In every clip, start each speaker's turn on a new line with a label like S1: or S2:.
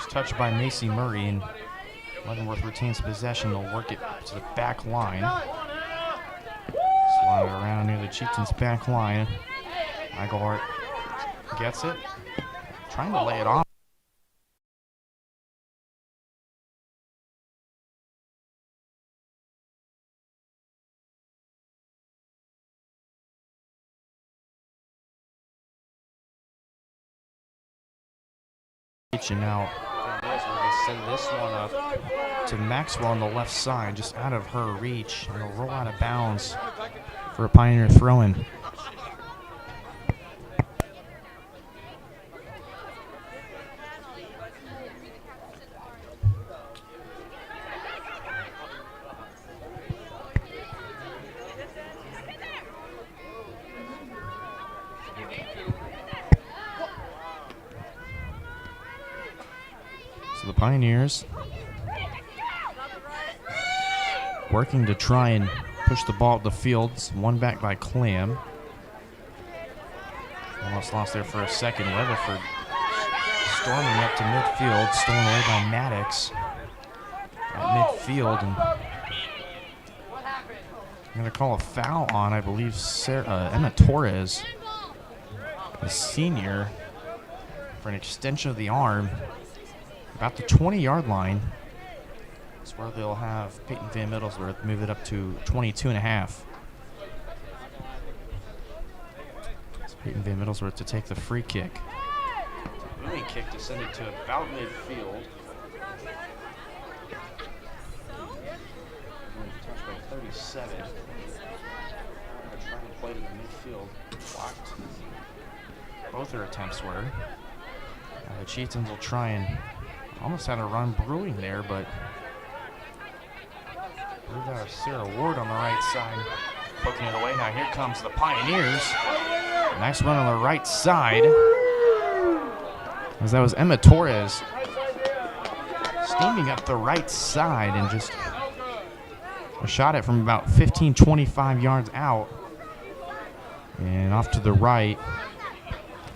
S1: touch by Macy Murray, and Leavenworth retains possession. They'll work it to the back line. Slide it around near the Chieftains' back line. Eichelhart gets it. Trying to lay it off. And now send this one up to Maxwell on the left side, just out of her reach, and it'll roll out of bounds for a Pioneer throw-in. So the Pioneers working to try and push the ball up the field. One back by Clam. Almost lost there for a second. Weatherford storming up to midfield, stolen away by Maddox at midfield. And I'm going to call a foul on, I believe, Emma Torres, the senior, for an extension of the arm. About the 20-yard line is where they'll have Peyton Van Middlesworth move it up to 22.5. So Peyton Van Middlesworth to take the free kick. Booming kick to send it to about midfield. Touched by 37. Trying to play to the midfield. Blocked. Both their attempts were. The Chieftains will try and almost had a run brewing there, but we've got Sarah Ward on the right side, poking it away. Now here comes the Pioneers. Nice run on the right side, as that was Emma Torres steaming up the right side and just shot it from about 15, 25 yards out. And off to the right,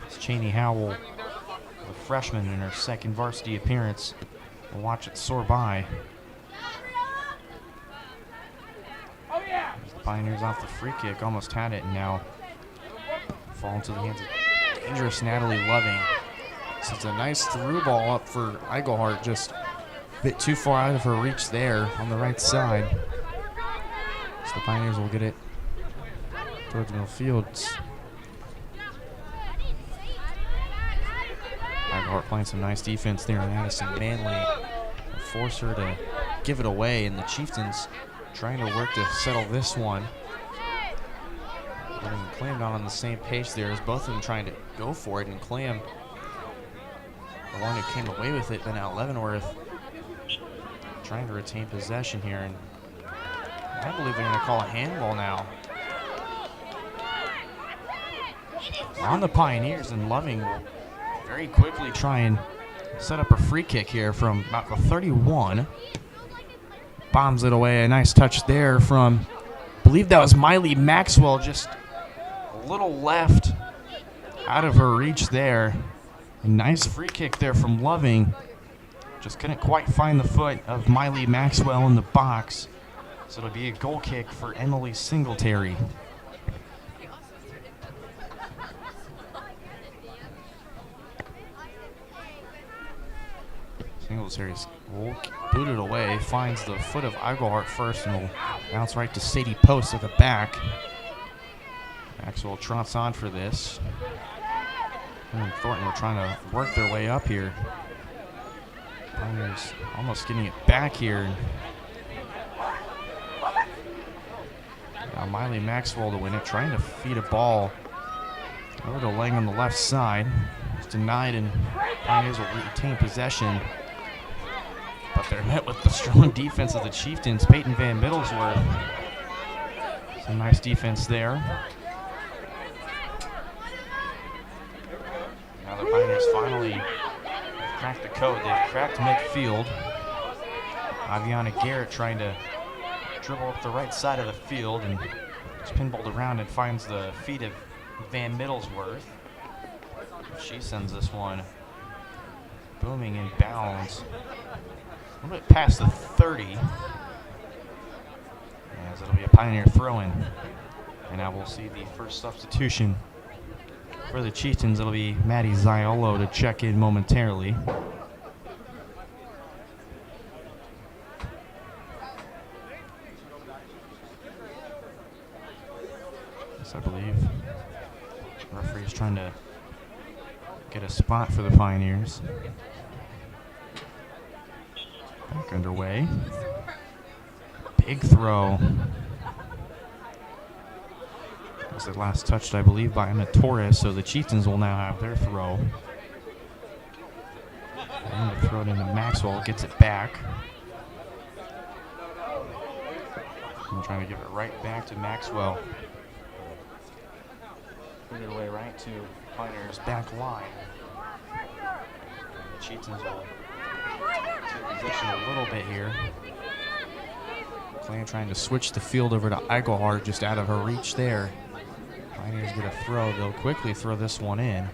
S1: it's Cheney Howell, the freshman in her second varsity appearance. We'll watch it soar by. The Pioneers off the free kick, almost had it, and now fall into the hands of dangerous Natalie Loving. So it's a nice through ball up for Eichelhart, just a bit too far out of her reach there on the right side. So the Pioneers will get it towards midfield. Eichelhart playing some nice defense there, and Addison Manley will force her to give it away, and the Chieftains trying to work to settle this one. And Clam not on the same page there, as both of them trying to go for it, and Clam, the one who came away with it, but now Leavenworth trying to retain possession here, and I believe they're going to call a handball now on the Pioneers, and Loving will very quickly try and set up a free kick here from about the 31. Bombs it away. A nice touch there from, I believe that was Miley Maxwell, just a little left out of her reach there. A nice free kick there from Loving. Just couldn't quite find the foot of Miley Maxwell in the box. So it'll be a goal kick for Emily Singletary. Singletary's will boot it away, finds the foot of Eichelhart first, and will bounce right to Sadie Post at the back. Maxwell trots on for this. And Thornton were trying to work their way up here. Pioneers almost getting it back here. Now Miley Maxwell to win it, trying to feed a ball over to Lang on the left side. It's denied, and Pioneers will retain possession. But they're met with the strong defense of the Chieftains. Peyton Van Middlesworth. Some nice defense there. Now the Pioneers finally have cracked the code. They've cracked midfield. Aviana Garrett trying to dribble up the right side of the field and just pinballed around and finds the feet of Van Middlesworth. She sends this one booming in bounds. A little bit past the 30. As it'll be a Pioneer throw-in. And now we'll see the first substitution for the Chieftains. It'll be Matty Ziolo to check in momentarily. I believe the referee is trying to get a spot for the Pioneers. Back underway. Big throw. That was the last touched, I believe, by Emma Torres, so the Chieftains will now have their throw. And to throw it into Maxwell, gets it back. I'm trying to give it right back to Maxwell. Put it away right to Pioneer's back line. The Chieftains will take position a little bit here. Clan trying to switch the field over to Eichelhardt, just out of her reach there. Pioneers get a throw. They'll quickly throw this one in.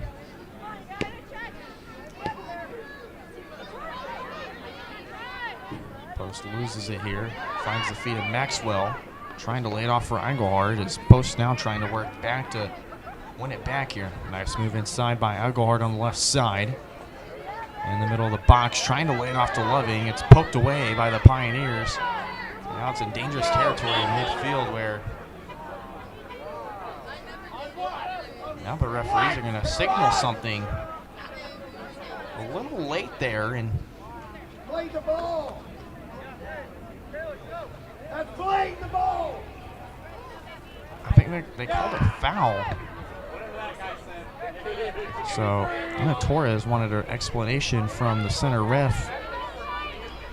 S1: Post loses it here. Finds the feet of Maxwell. Trying to lay it off for Eichelhardt. As Post now trying to work back to win it back here. Nice move inside by Eichelhardt on the left side. In the middle of the box, trying to lay it off to Loving. It's poked away by the Pioneers. Now it's in dangerous territory in midfield where now the referees are going to signal something a little late there. And
S2: play the ball. That's playing the ball.
S1: I think they called it foul. So Emma Torres wanted an explanation from the center ref.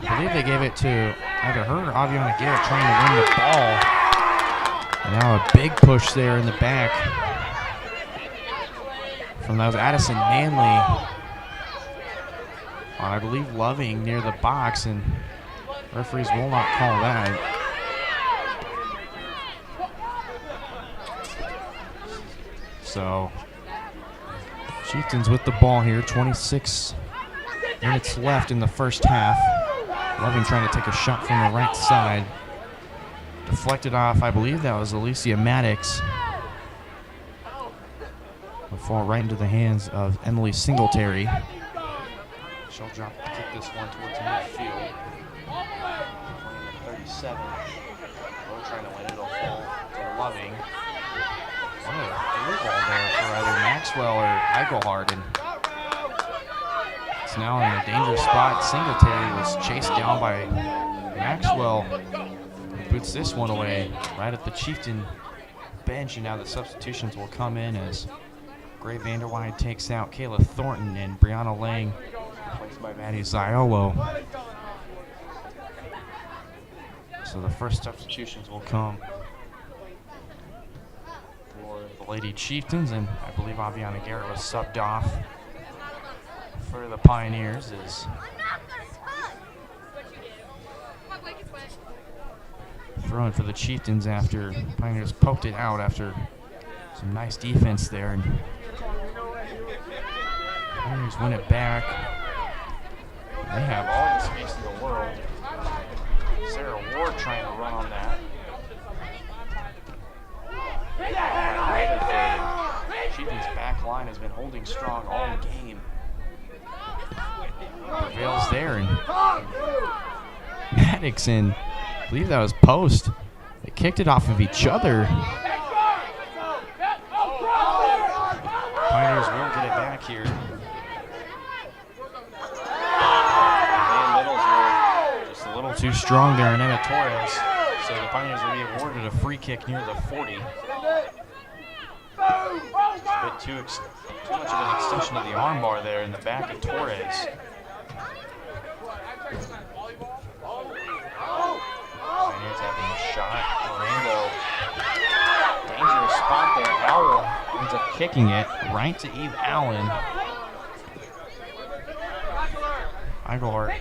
S1: I believe they gave it to either her or Aviana Garrett trying to win the ball. And now a big push there in the back from that was Addison Manley. I believe Loving near the box, and referees will not call that. So Chieftains with the ball here, 26 minutes left in the first half. Loving trying to take a shot from the right side. Deflected off, I believe that was Alicia Maddox. Will fall right into the hands of Emily Singletary. She'll drop kick this one towards midfield. 37. Low trying to win it, it'll fall to Loving. What a through ball there for either Maxwell or Eichelhardt, and it's now in a dangerous spot. Singletary was chased down by Maxwell. Boots this one away right at the Chieftain bench, and now the substitutions will come in as Gray Vanderwide takes out Kayla Thornton and Brianna Lang replaced by Maddie Ziolo. So the first substitutions will come for the Lady Chieftains, and I believe Aviana Garrett was subbed off for the Pioneers. Is throwing for the Chieftains after Pioneers poked it out after some nice defense there. And Pioneers win it back. They have all the space in the world. Sarah Ward trying to run on that. Chieftains' back line has been holding strong all game. Prevails there, and Maddox and I believe that was Post. They kicked it off of each other. Pioneers will get it back here. And middles were just a little too strong there in Emma Torres. So the Pioneers will be awarded a free kick near the 40. Just a bit too much of an extension of the armbar there in the back of Torres. Pioneers having a shot. Orlando, dangerous spot there. Howell ends up kicking it right to Eve Allen. Eichelhardt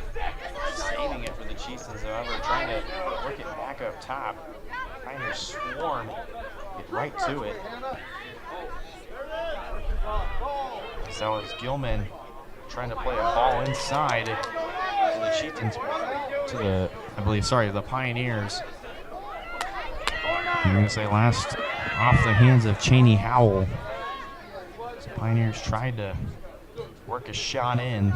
S1: saving it for the Chieftains, however, trying to work it back up top. Pioneers swarm, get right to it. So as Gilman trying to play a ball inside to the Chieftains, the Pioneers. I'm going to say last off the hands of Cheney Howell. The Pioneers tried to work a shot in.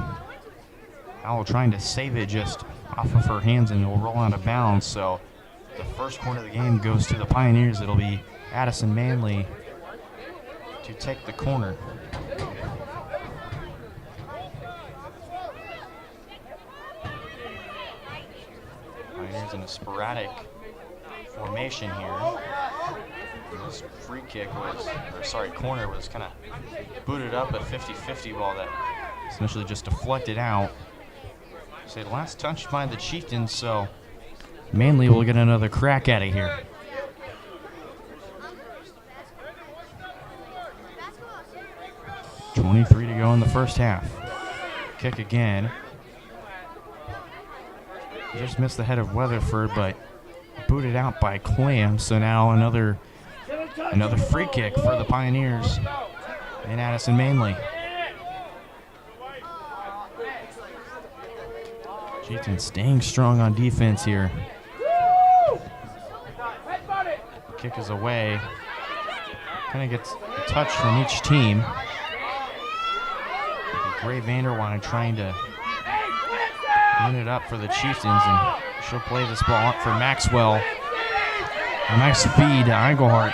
S1: Howell trying to save it just off of her hands, and it will roll out of bounds. So the first point of the game goes to the Pioneers. It'll be Addison Manley to take the corner. Pioneers in a sporadic formation here. This corner was kind of booted up a 50-50 ball that essentially just deflected out. So the last touch by the Chieftains, so Manley will get another crack at it here. .23 to go in the first half. Kick again. Just missed the head of Weatherford, but booted out by Clam. So now another free kick for the Pioneers and Addison Manley. Chieftains staying strong on defense here. Kick is away. Kind of gets a touch from each team. Gray Vanderwine trying to win it up for the Chieftains, and she'll play this ball up for Maxwell. A nice feed to Engelhardt.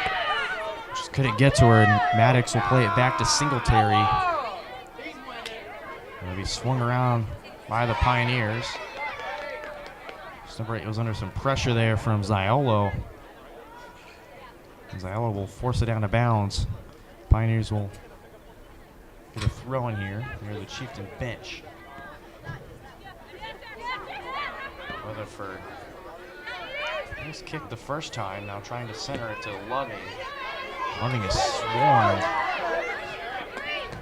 S1: Just couldn't get to her, and Maddox will play it back to Singletary. It'll be swung around by the Pioneers. Number 8 was under some pressure there from Ziolo. Ziolo will force it down of bounds. Pioneers will get a throw in here near the Chieftain bench. Weatherford. Nice kick the first time, now trying to center it to Loving. Loving is swarmed.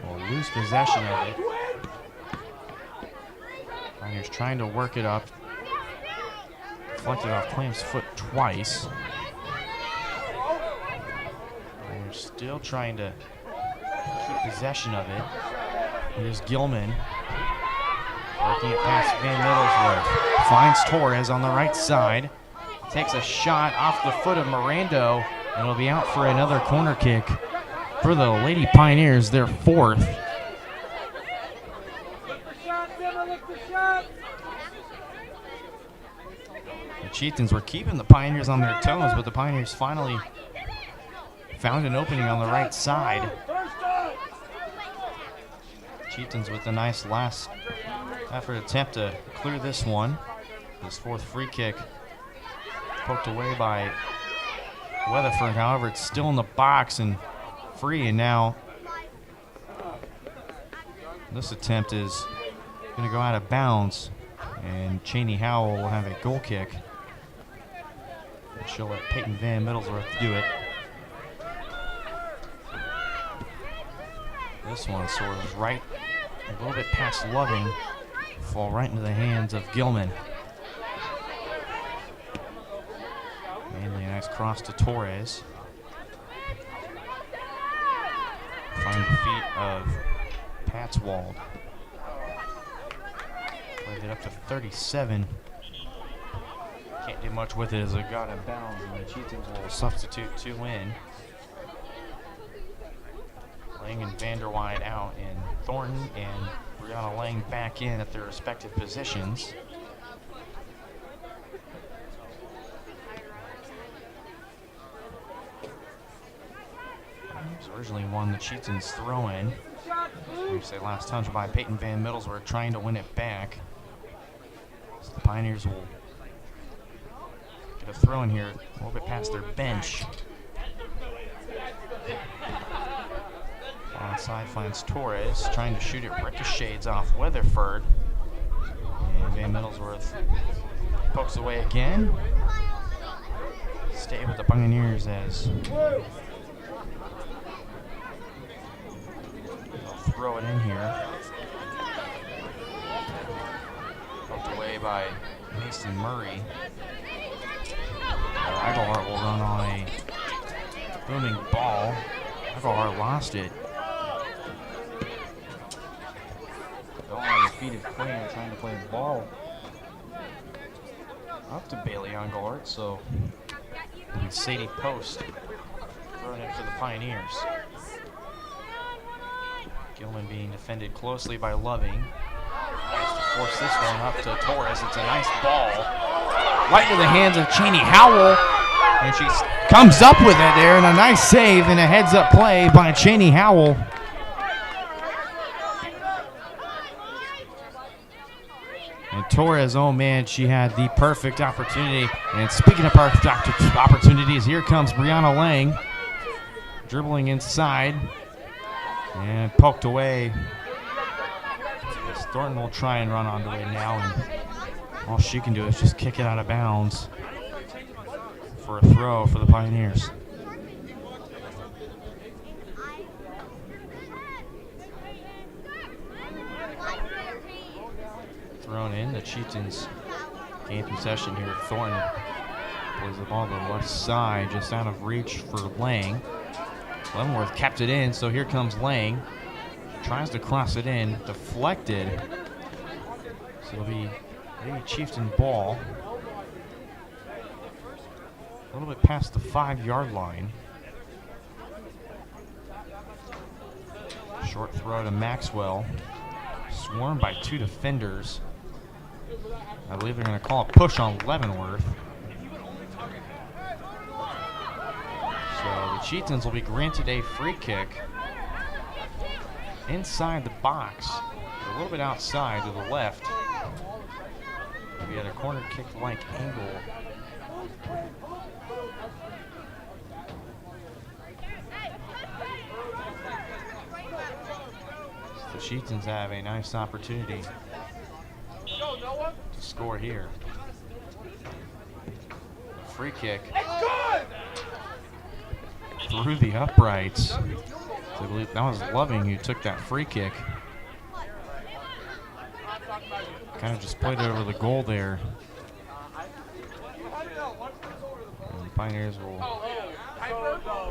S1: Will lose possession of it. Pioneers trying to work it up. Deflected off Clam's foot twice. They're still trying to keep possession of it. Here's Gilman. Working it past Van Middlesworth. Finds Torres on the right side. Takes a shot off the foot of Mirando, and it'll be out for another corner kick for the Lady Pioneers, their fourth. The Chieftains were keeping the Pioneers on their toes, but the Pioneers finally found an opening on the right side. Chieftains with a nice last effort attempt to clear this one. This fourth free kick poked away by Weatherford. However, it's still in the box and free, and now this attempt is going to go out of bounds, and Cheney Howell will have a goal kick. She'll let Peyton Van Middlesworth do it. This one soars right a little bit past Loving, fall right into the hands of Gilman. Mainly a nice cross to Torres. Find the feet of Patswald. Played it up to 37. Can't do much with it as it got in bounds, and the Chieftains will substitute 2 in. Lang and Vanderwine out, and Thornton and Brianna Lang back in at their respective positions. It was originally one the Chieftains throw in. We say last touch by Peyton Van Middlesworth trying to win it back. So the Pioneers will get a throw in here a little bit past their bench. Onside finds Torres, trying to shoot it, ricochets off Weatherford. And Van Middlesworth pokes away again. Stay with the Pioneers as they'll throw it in here. Poked away by Mason Murray. Engelhardt will run on a booming ball. Engelhardt lost it. undefeated Queen trying to play the ball up to Bailey Engelhardt, so it'll be Sadie Post throwing it for the Pioneers. Gilman being defended closely by Loving. Tries to force this one up to Torres. It's a nice ball. Right into the hands of Cheney Howell. And she comes up with it there, and a nice save and a heads-up play by Cheney Howell. And Torres, oh man, she had the perfect opportunity. And speaking of perfect opportunities, here comes Brianna Lang. Dribbling inside. And poked away. Thornton will try and run onto it now, and all she can do is just kick it out of bounds for a throw for the Pioneers. Thrown in, the Chieftains gain possession here. Thornton plays the ball to the left side, just out of reach for Lang. Leavenworth kept it in, so here comes Lang. Tries to cross it in, deflected. So it'll be a Chieftain ball. A little bit past the 5-yard line. Short throw to Maxwell. Swarmed by 2 defenders. I believe they're going to call a push on Leavenworth. So the Chieftains will be granted a free kick inside the box, a little bit outside to the left. We had a corner kick-like angle. The Chieftains have a nice opportunity to score here. Free kick through the uprights. I believe that was Loving who took that free kick. Kind of just played it over the goal there. And the Pioneers will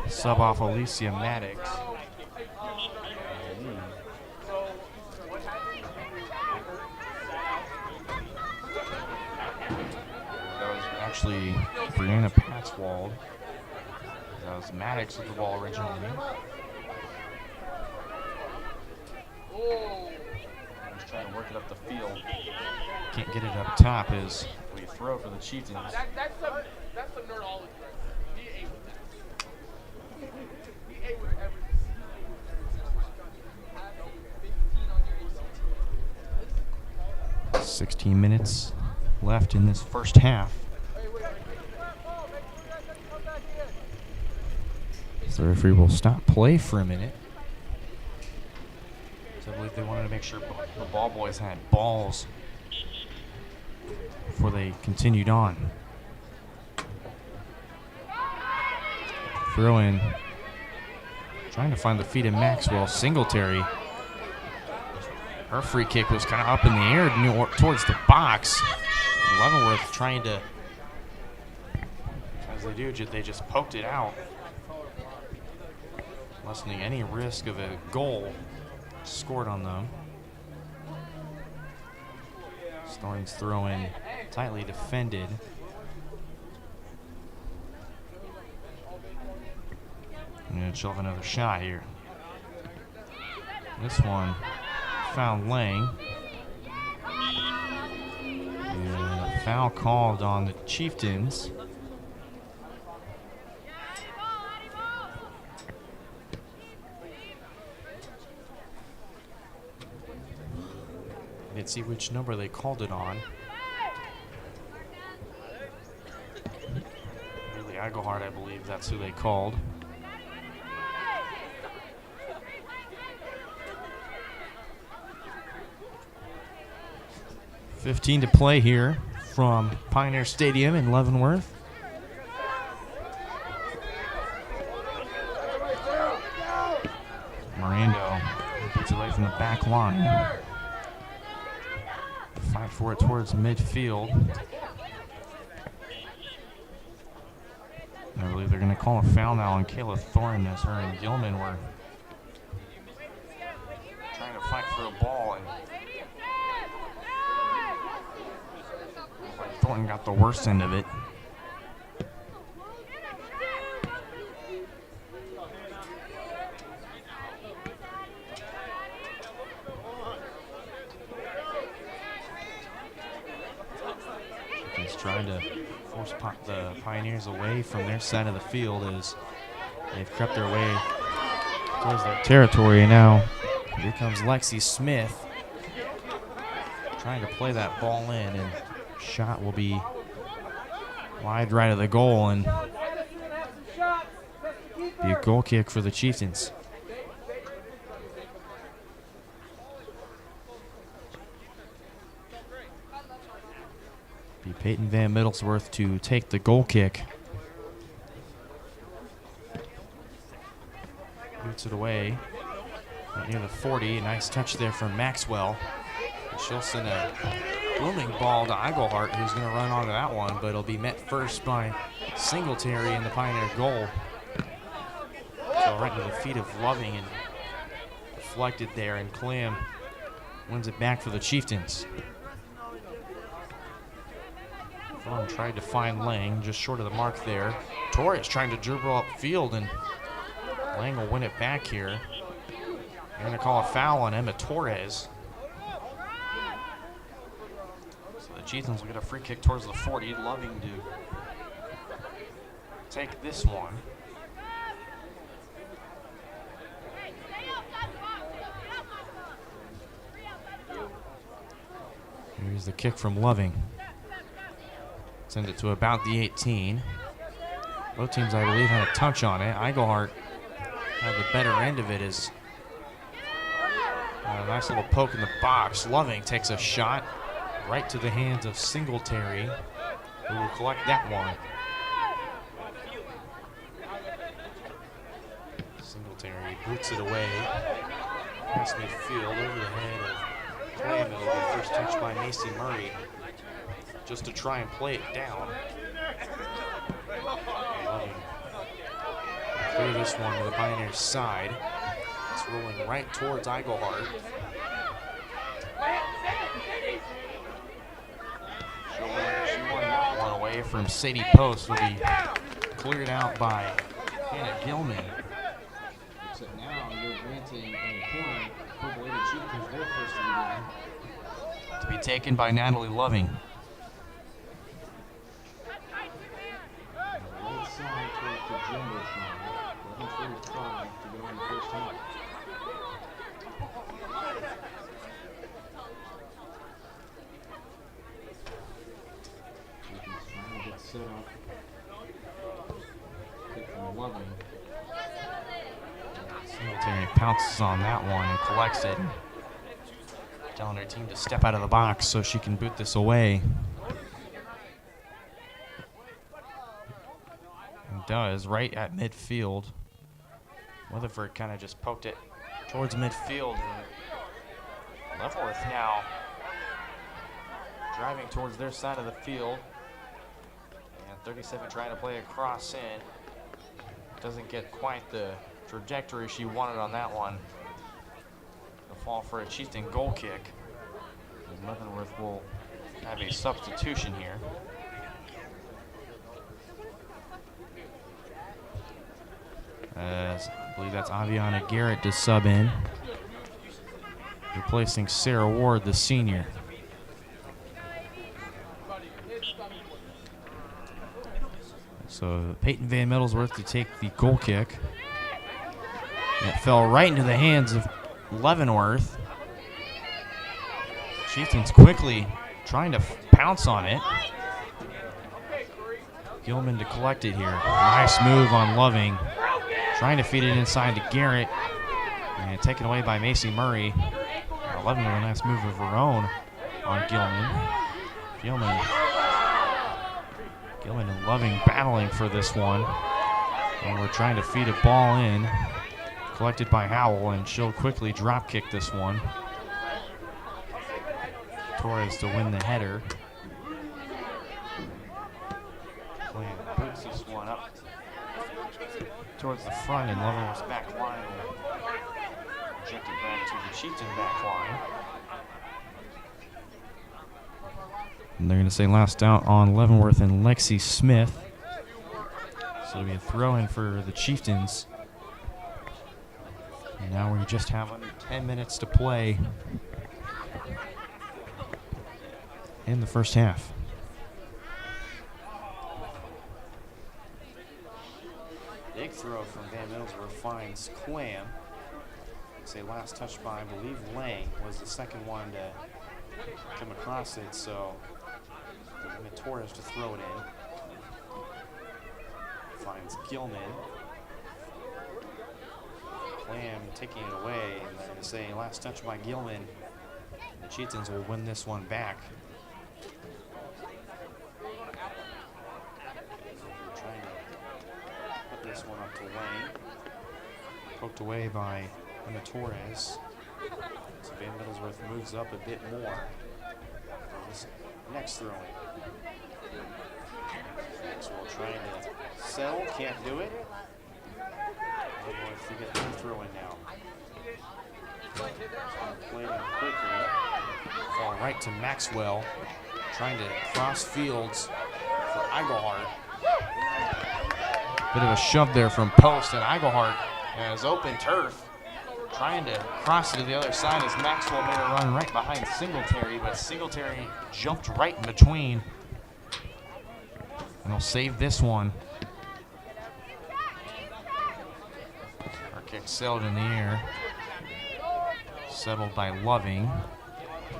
S1: sub off Alicia Maddox. That was actually Brianna Patswald. That was Maddox with the ball originally. Just trying to work it up the field. Can't get it up top as we throw for the Chieftains.
S2: That's some nerdology. He ate with that. He ate with everything.
S1: 16 minutes left in this first half. So the referee will stop play for a minute. So I believe they wanted to make sure the ball boys had balls before they continued on. Throw in. Trying to find the feet of Maxwell. Singletary. Her free kick was kind of up in the air towards the box. Leavenworth trying to, as they do, they just poked it out. Lessening any risk of a goal scored on them. Thornton's throw in tightly defended. And she'll have another shot here. This one found Lang. And a foul called on the Chieftains. Let's see which number they called it on. Really, Engelhardt, I believe that's who they called. $15 to play here from Pioneer Stadium in Leavenworth. Mirando gets away from the back line. Fight for it towards midfield. I believe they're going to call a foul now on Kayla Thornton as her and Gilman were trying to fight for a ball. And Thornton got the worst end of it. He's trying to force the Pioneers away from their side of the field as they've crept their way towards their territory. And now here comes Lexi Smith trying to play that ball in, and shot will be wide right of the goal and be a goal kick for the Chieftains. Be Peyton Van Middlesworth to take the goal kick. Boots it away right near the 40. A nice touch there from Maxwell. She'll send a blooming ball to Eigelhart, who's going to run onto that one, but it'll be met first by Singletary in the Pioneer goal. So right into the feet of Loving and deflected there, and Clam wins it back for the Chieftains. Farm tried to find Lang, just short of the mark there. Torres trying to dribble upfield, and Lang will win it back here. They're going to call a foul on Emma Torres. So the Chieftains will get a free kick towards the 40. Loving to take this one. Here's the kick from Loving. Send it to about the 18. Both teams, I believe, had a touch on it. Eigelhart had the better end of it as a nice little poke in the box. Loving takes a shot right to the hands of Singletary, who will collect that one. Singletary boots it away past midfield over the head of Clam. It'll be first touched by Macy Murray, just to try and play it down. Loving clear this one to the Pioneers' side. It's rolling right towards Eigelhart. She won that one away from Sadie Post. Will be cleared out by Hannah Gilman. So now you're granting in the corner for Lady Chieftains their first of the game, to be taken by Natalie Loving. Right side towards the Jumbotron. 11:45 to go in the first half. Chieftains trying to get set up. Kick from Loving. Singletary pounces on that one and collects it, telling her team to step out of the box so she can boot this away. And does, right at midfield. Weatherford kind of just poked it towards midfield. And Leavenworth now driving towards their side of the field. And 37 trying to play a cross in. Doesn't get quite the trajectory she wanted on that one. The fall for a Chieftain goal kick. And Leavenworth will have a substitution here. As I believe that's Aviana Garrett to sub in, replacing Sarah Ward, the senior. So Peyton Van Middlesworth to take the goal kick. It fell right into the hands of Leavenworth. Chieftains quickly trying to pounce on it. Gilman to collect it here. Nice move on Loving. Trying to feed it inside to Garrett. And taken away by Macy Murray. Loving with a nice move of her own on Gilman. Gilman and Loving battling for this one. And we're trying to feed a ball in. Collected by Howell, and she'll quickly drop kick this one. Torres to win the header. Clam boots this one up towards the front, and Leavenworth's back line will inject it back to the Chieftain back line. And they're going to say last out on Leavenworth and Lexi Smith. So it'll be a throw-in for the Chieftains. And now we just have under 10 minutes to play in the first half. Big throw from Van Middlesbrough finds Clam. Say last touch by, I believe, Lang was the second one to come across it, so Torres to throw it in. Finds Gilman. Clam taking it away, and they're going to say last touch by Gilman. The Chieftains will win this one back. Trying to put this one up to Lang. Poked away by Emma Torres. So Van Middlesbrough moves up a bit more. This next throw-in. So we're trying to settle, can't do it. Leavenworth to get the throw-in now. Playing quickly. Fall right to Maxwell. Trying to cross fields for Eigelhart. Bit of a shove there from post, and Eigelhart has open turf. Trying to cross it to the other side as Maxwell made a run right behind Singletary, but Singletary jumped right in between. And he'll save this one. Our kick sailed in the air. Settled by Loving.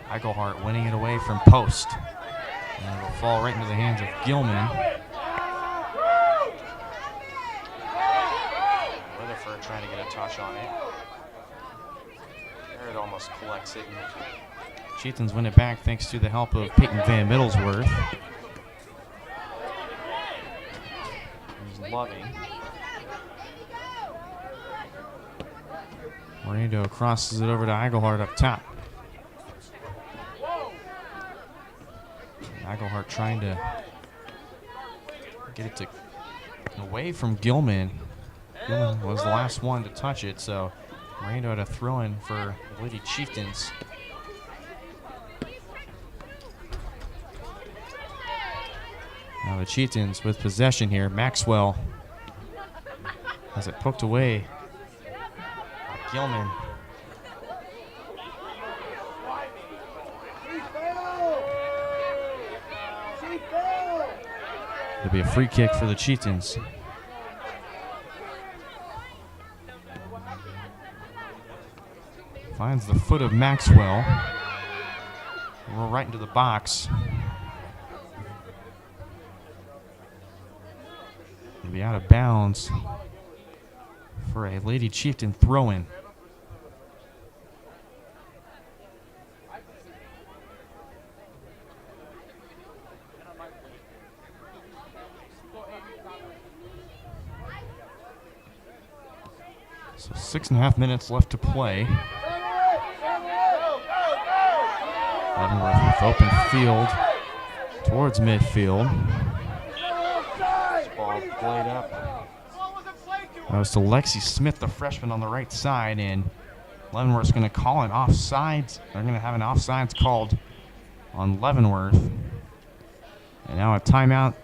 S1: Eigelhart winning it away from post. And it'll fall right into the hands of Gilman. Rutherford trying to get a touch on it. It almost collects it. Chieftains win it back thanks to the help of Peyton Van Middlesbrough. There's Loving. Moreno crosses it over to Eigelhart up top. Eigelhart trying to get it away from Gilman. Gilman was the last one to touch it, so Moreno had a throw-in for the Lady Chieftains. Now the Chieftains with possession here. Maxwell has it poked away by Gilman. It'll be a free kick for the Chieftains. Finds the foot of Maxwell. We're right into the box. It'll be out of bounds for a Lady Chieftain throw-in. So 6.5 minutes left to play. Leavenworth with open field towards midfield. This ball played up. That was to Lexi Smith, the freshman on the right side, and Leavenworth's going to call an offsides. They're going to have an offsides called on Leavenworth. And now a timeout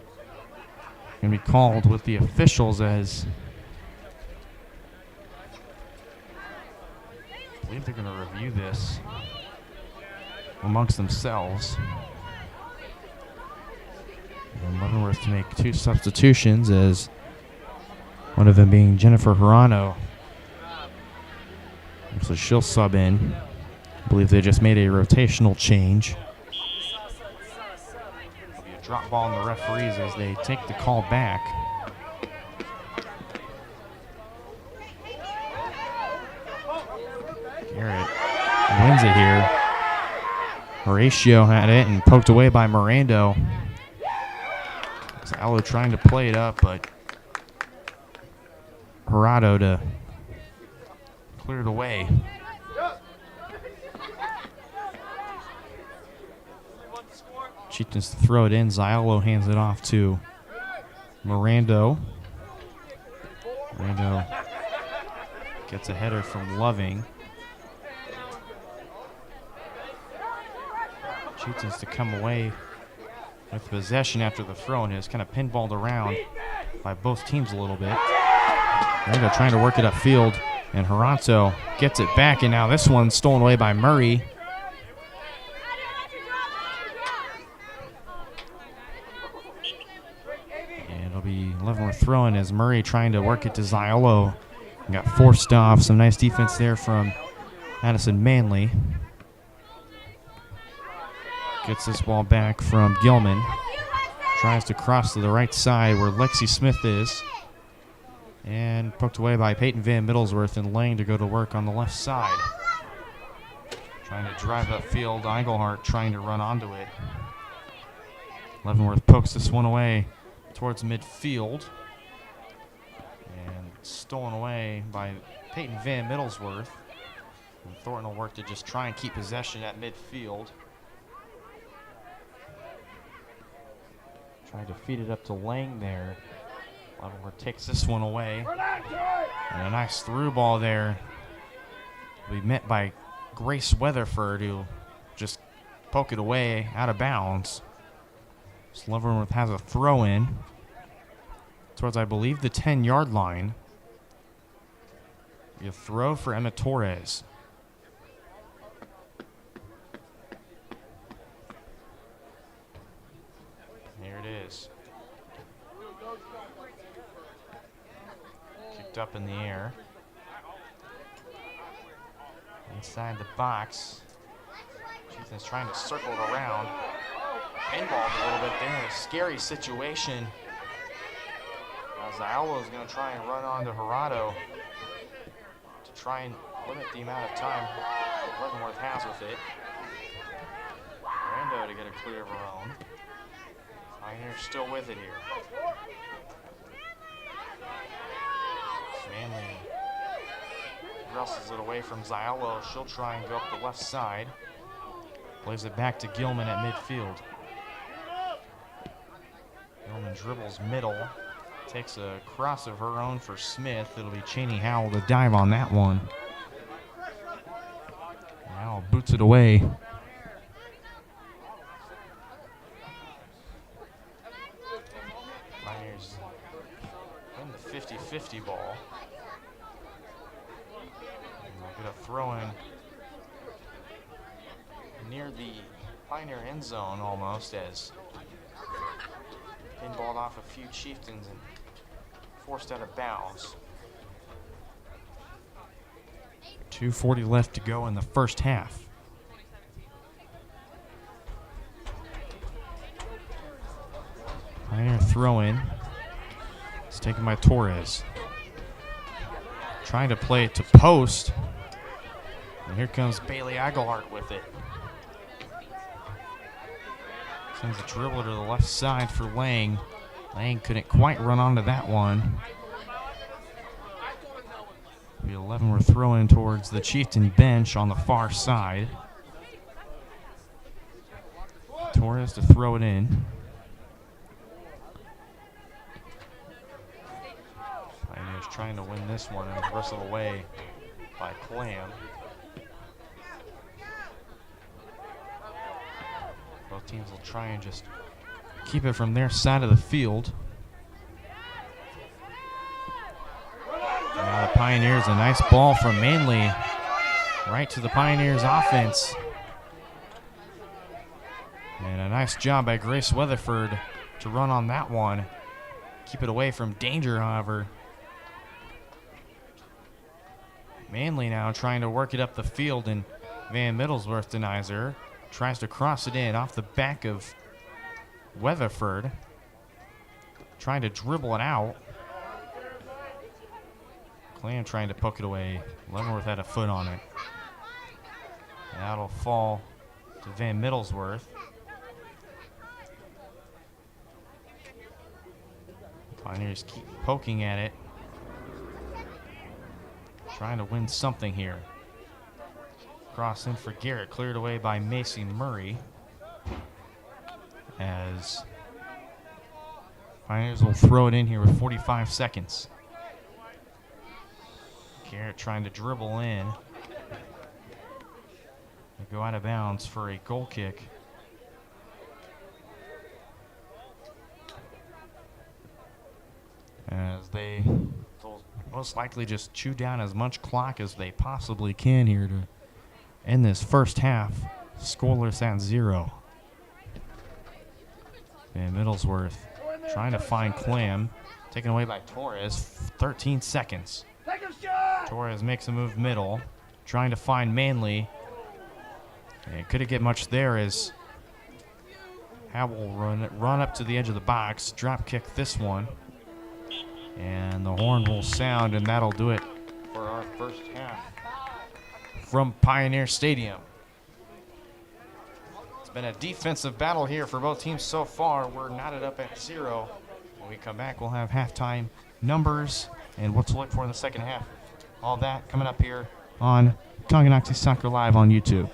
S1: going to be called with the officials as I believe they're going to review this amongst themselves. And Leavenworth to make 2 substitutions, as one of them being Jennifer Hirano. So she'll sub in. I believe they just made a rotational change. There'll be a drop ball on the referees as they take the call back. Garrett wins it here. Horatio had it and poked away by Mirando. Allo trying to play it up, but Hirado to clear it away. Chieftains to throw it in. Zialo hands it off to Mirando. Mirando gets a header from Loving. Chieftains to come away with possession after the throw and is kind of pinballed around by both teams a little bit. Rando trying to work it upfield, and Haranto gets it back, and now this one's stolen away by Murray. And it'll be Leavenworth throwing as Murray trying to work it to Ziolo. Got forced off. Some nice defense there from Addison Manley. Gets this ball back from Gilman. Tries to cross to the right side where Lexi Smith is. And poked away by Peyton Van Middlesworth and Lang to go to work on the left side. Trying to drive upfield. Engelhart trying to run onto it. Leavenworth pokes this one away towards midfield. And stolen away by Peyton Van Middlesworth. And Thornton will work to just try and keep possession at midfield. Trying to feed it up to Lang there. Leavenworth takes this one away. And a nice through ball there. We met by Grace Weatherford, who just poke it away out of bounds. So Leavenworth has a throw in towards, I believe, the 10-yard line. A throw for Emma Torres. Here it is. Kicked up in the air. Inside the box. Chieftain's trying to circle it around. Pinballed a little bit there. A scary situation. Ziolo is going to try and run onto Gerardo to try and limit the amount of time Leavenworth has with it. Rando to get a clear of her own. Pioneer's still with it here. Manley wrestles it away from Ziolo. She'll try and go up the left side. Plays it back to Gilman at midfield. Gilman dribbles middle. Takes a cross of her own for Smith. It'll be Cheney Howell to dive on that one. Howell boots it away. Pioneers in the 50-50 ball. And they'll get a throw in near the Pioneer end zone almost, as pinballed off a few Chieftains and forced out of bounds. 2:40 left to go in the first half. Pioneer throw in. It's taken by Torres. Trying to play it to post. And here comes Bailey Aguilart with it. Sends a dribbler to the left side for Lang. Lang couldn't quite run onto that one. The 11 were throwing towards the Chieftain bench on the far side. Torres to throw it in. Pioneers trying to win this one and wrestled away by Clam. Both teams will try and just keep it from their side of the field. And now the Pioneers, a nice ball from Manley right to the Pioneers offense. And a nice job by Grace Weatherford to run on that one. Keep it away from danger, however. Manley now trying to work it up the field, and Van Middlesworth denies her. Tries to cross it in off the back of Weatherford. Trying to dribble it out. Clam trying to poke it away. Leavenworth had a foot on it. And that'll fall to Van Middlesworth. Pioneers keep poking at it. Trying to win something here. Cross in for Garrett, cleared away by Macy Murray. As Pioneers will throw it in here with 45 seconds. Garrett trying to dribble in. They go out of bounds for a goal kick. as they will most likely just chew down as much clock as they possibly can here to end this first half scoreless at 0. And Middlesworth trying to find Clam, taken away by Torres. 13 seconds. Torres makes a move middle, trying to find Manley. And couldn't get much there as Howell run up to the edge of the box, drop kick this one. And the horn will sound, and that'll do it for our first half from Pioneer Stadium. It's been a defensive battle here for both teams so far. We're knotted up at 0. When we come back, we'll have halftime numbers and what to look for in the second half. All that coming up here on Tonganoxie Soccer Live on YouTube.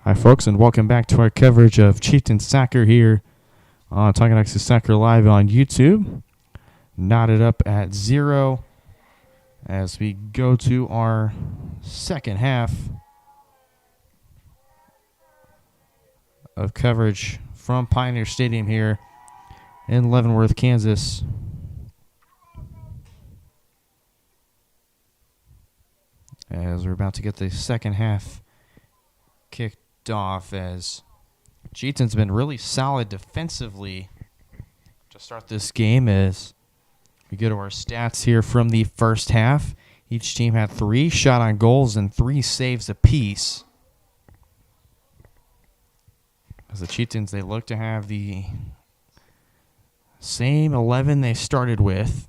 S1: Hi, folks, and welcome back to our coverage of Chieftain Soccer here on Tonganoxie Soccer Live on YouTube. Knotted up at 0 as we go to our second half of coverage from Pioneer Stadium here in Leavenworth, Kansas. As we're about to get the second half kicked off, as Chieftain's been really solid defensively to start this game. As we go to our stats here from the first half, each team had 3 shot on goals and 3 saves apiece. As the Chieftains, they look to have the same 11 they started with,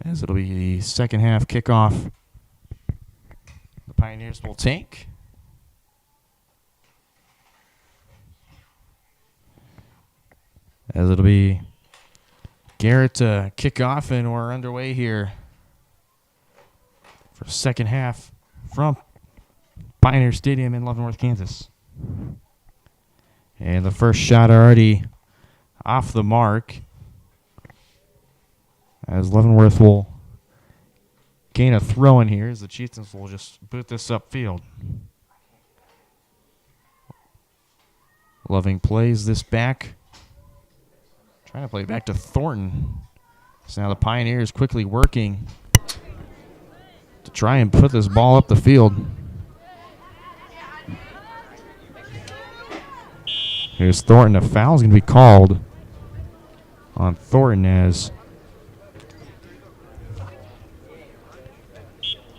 S1: as it'll be the second half kickoff. The Pioneers will take. As it'll be Garrett to kick off, and we're underway here for second half from Pioneer Stadium in Leavenworth, Kansas. And the first shot already off the mark, as Leavenworth will gain a throw in here, as the Chieftains will just boot this upfield. Loving plays this back, trying to play it back to Thornton. So now the Pioneers quickly working to try and put this ball up the field. Here's Thornton. A foul is going to be called on Thornton, as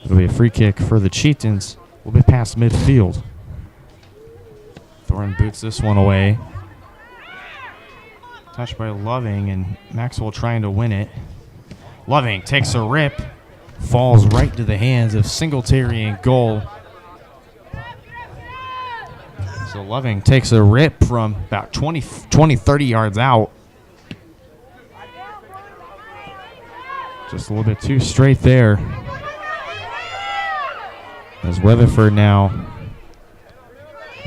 S1: it'll be a free kick for the Chieftains. Will be past midfield. Thornton boots this one away. Touched by Loving, and Maxwell trying to win it. Loving takes a rip, falls right into the hands of Singletary in goal. So Loving takes a rip from about 20, 30 yards out. Just a little bit too straight there. As Weatherford now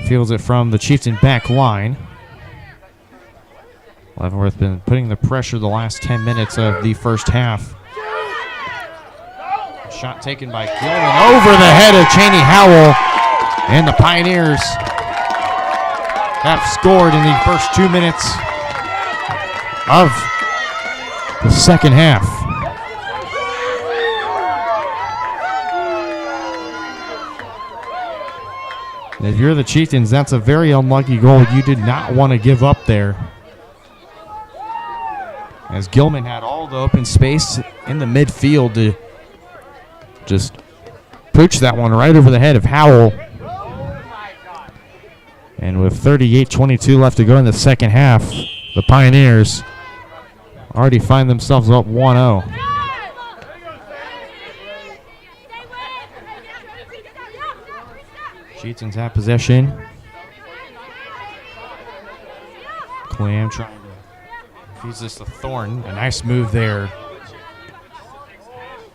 S1: fields it from the Chieftain back line. Leavenworth been putting the pressure the last 10 minutes of the first half. Shot taken by Gilman over the head of Cheney Howell. And the Pioneers have scored in the first 2 minutes of the second half. If you're the Chieftains, that's a very unlucky goal you did not want to give up there, as Gilman had all the open space in the midfield to just pooch that one right over the head of Howell. And with 38-22 left to go in the second half, the Pioneers already find themselves up 1-0. Chieftains have possession. Clam trying to feeds this to Thornton. A nice move there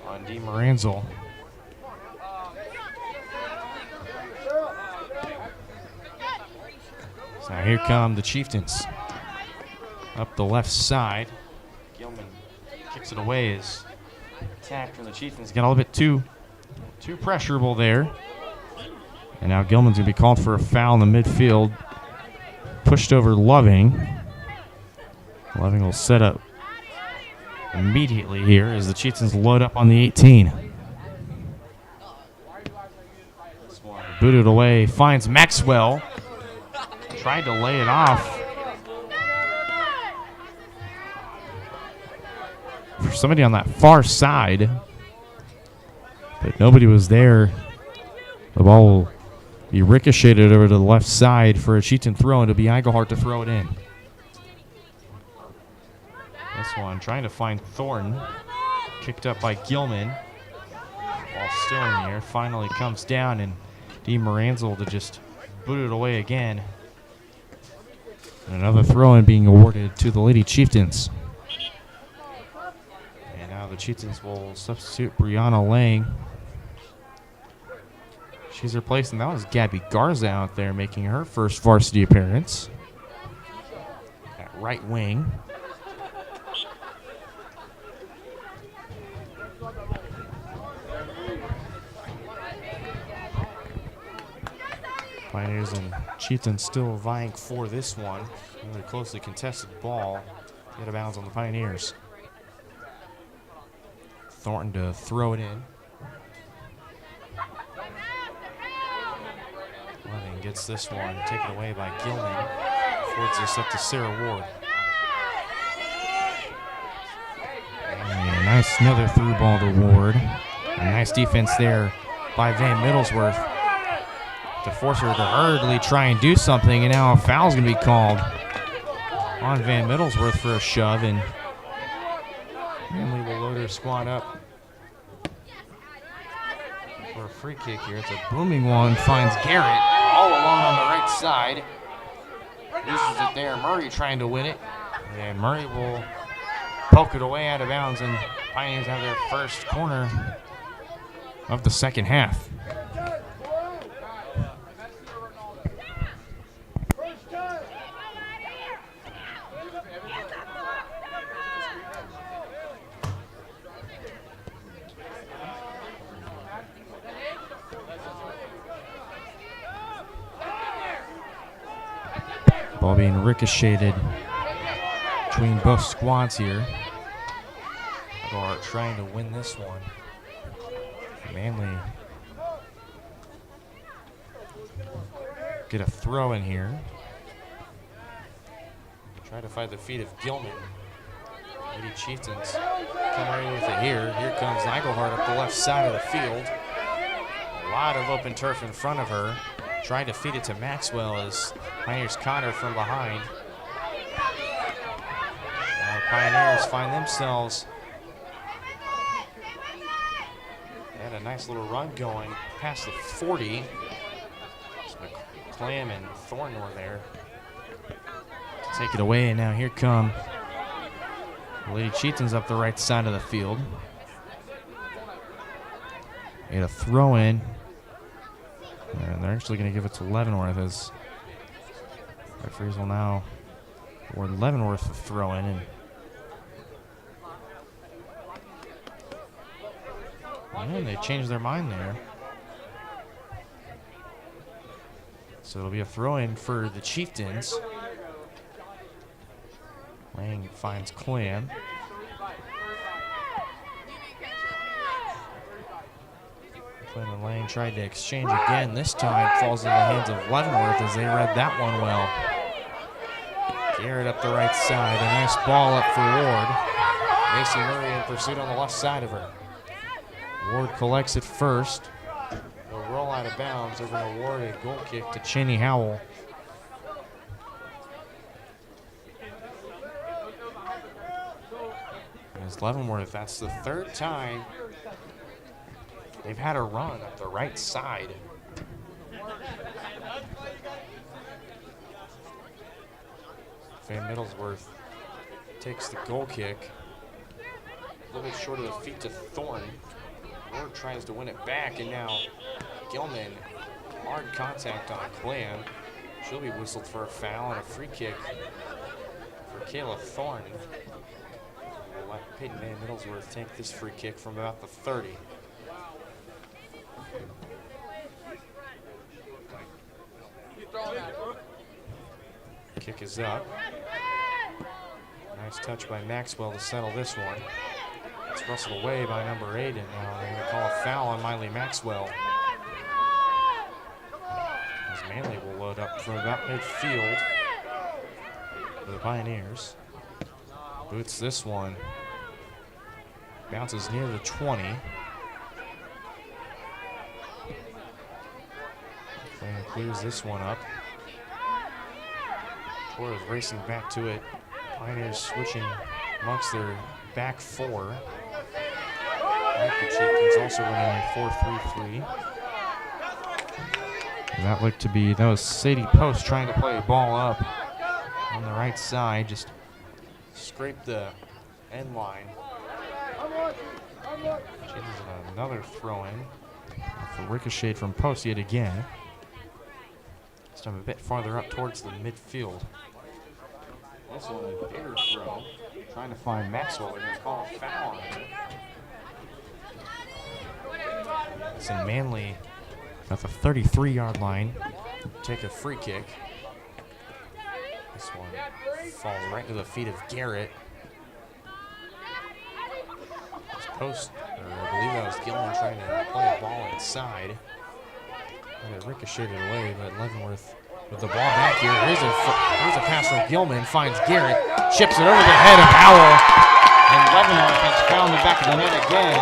S1: on DeMaranzel. So now here come the Chieftains up the left side. Gilman kicks it away as attack from the Chieftains got a little bit too pressurable there. And now Gilman's going to be called for a foul in the midfield. Pushed over Loving. Loving will set up immediately here as the Chieftains load up on the 18. This one booted away, finds Maxwell. Tried to lay it off. For somebody on that far side. But nobody was there. The ball will be ricocheted over to the left side for a Chieftain throw, and it'll be Engelhardt to throw it in. This one trying to find Thornton. Kicked up by Gilman. Ball still in the air. Finally comes down, and DeMaranzel to just boot it away again. And another throw-in being awarded to the Lady Chieftains. And now the Chieftains will substitute Brianna Lang. She's replacing, that was Gabby Garza out there making her first varsity appearance at right wing. Pioneers and Chieftains still vying for this one. Another closely contested ball. Out of bounds on the Pioneers. Thornton to throw it in. Leving gets this one taken away by Gilman. Forwards this up to Sarah Ward. And nice another through ball to Ward. A nice defense there by Van Middlesworth to force her to hurriedly try and do something, and now a foul's going to be called on Van Middlesworth for a shove, and Manley will load her squad up for a free kick here. It's a booming one, finds Garrett all alone on the right side. Loses it there. Murray trying to win it, and Murray will poke it away out of bounds, and Pioneers have their first corner of the second half. Ball being ricocheted between both squads here. Are trying to win this one. Manley get a throw in here. Try to find the feet of Gilman. Lady Chieftains come right with it here. Here comes Nagelhart up the left side of the field. A lot of open turf in front of her. Trying to feed it to Maxwell as Pioneers caught her from behind. Now the Pioneers find themselves had a nice little run going past the 40. Clam and Thornton were there to take it away, and now here come Lady Chieftains up the right side of the field. They had a throw in, and they're actually going to give it to Leavenworth as referees will now award Leavenworth the throw in. And they changed their mind there. So it'll be a throw-in for the Chieftains. Lang finds Clam. Clam and Lang tried to exchange again. This time falls in the hands of Leavenworth as they read that one well. Garrett up the right side. A nice ball up for Ward. Macy Murray in pursuit on the left side of her. Ward collects it first. They'll roll out of bounds. They're going to award a goal kick to Cheney Howell. As Leavenworth, that's the third time they've had a run up the right side. Van Middlesworth takes the goal kick. A little bit short of the feet to Thornton. Ward tries to win it back, and now Gilman, hard contact on Clam. She'll be whistled for a foul and a free kick for Kayla Thornton. We'll let Peyton Van Middlesworth take this free kick from about the 30. Kick is up. Nice touch by Maxwell to settle this one. It's wrestled away by number 8, and now they're going to call a foul on Miley Maxwell. As Manley will load up from about midfield for the Pioneers. Boots this one. Bounces near the 20. And clears this one up. Torres racing back to it. Pioneers switching amongst their back four. The Chieftains also running a 4-3-3. That looked to be, that was Sadie Post trying to play a ball up on the right side. Just scraped the end line. Changes another throw in. For ricocheted from post yet again. This time a bit farther up towards the midfield. This one a bigger throw. Trying to find Maxwell. They're going to call a foul on it. It's in Manley at the 33-yard line. Take a free kick. This one falls right to the feet of Garrett. This post, or I believe that was Gilman trying to play a ball inside. And it ricocheted away, but Leavenworth with the ball back here. Here's a pass from Gilman, finds Garrett, chips it over the head of Howell, and Leavenworth has found the back of the net again.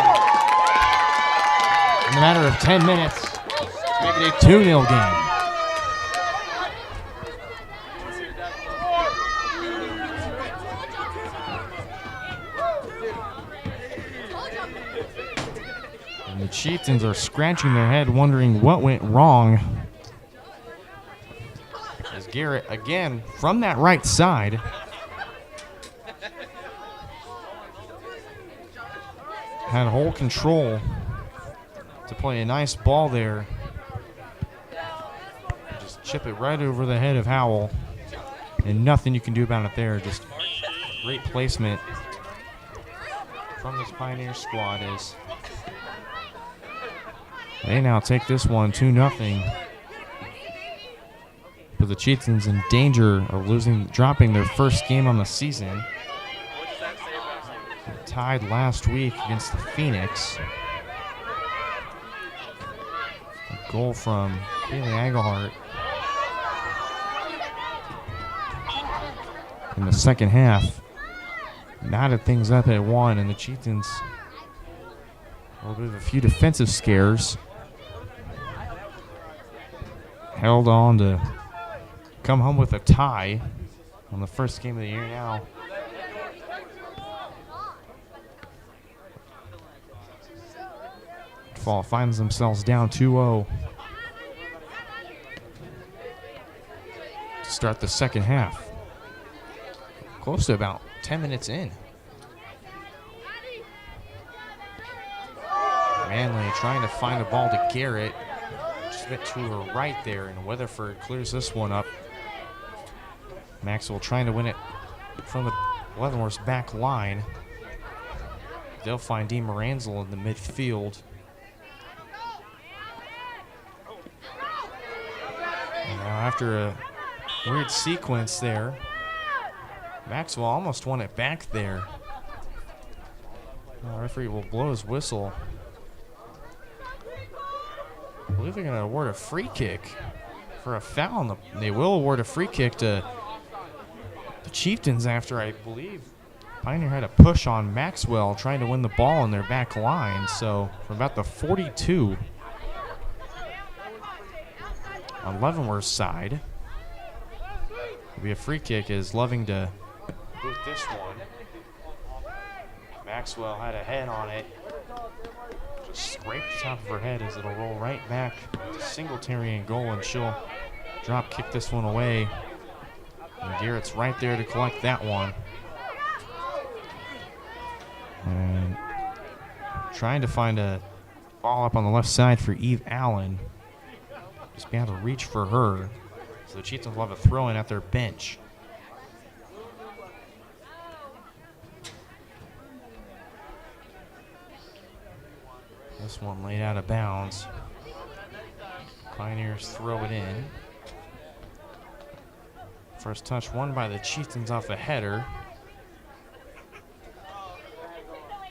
S1: In a matter of 10 minutes, make it a 2-0 game. And the Chieftains are scratching their head, wondering what went wrong. As Garrett, again, from that right side, had whole control to play a nice ball there. Just chip it right over the head of Howell, and nothing you can do about it there. Just great placement from this Pioneer squad as they now take this one 2-0. But the Chieftains in danger of dropping their first game on the season. Tied last week against the Phoenix. A goal from Bailey Aglehart in the second half knotted things up at 1, and the Chieftains a little bit of a few defensive scares. Held on to come home with a tie on the first game of the year now. Fall finds themselves down 2-0 to start the second half. Close to about 10 minutes in. Manley trying to find a ball to Garrett. Just a bit to her right there, and Weatherford clears this one up. Maxwell trying to win it from the Leavenworth's back line. They'll find Dean Moranzel in the midfield. And now after a weird sequence there, Maxwell almost won it back there. The referee will blow his whistle. I believe they're going to award a free kick for a foul. They will award a free kick to the Chieftains after, I believe, Pioneer had a push on Maxwell trying to win the ball in their back line. So from about the 42 on Leavenworth's side, it'll be a free kick as Loving to boot this one. Maxwell had a head on it. Just scraped the top of her head as it'll roll right back to Singletary and goal, and she'll drop kick this one away. And Garrett's right there to collect that one. And trying to find a ball up on the left side for Eve Allen. Just be able to reach for her. So the Chieftains will have a throw in at their bench. This one laid out of bounds. Pioneers throw it in. First touch won by the Chieftains off a header.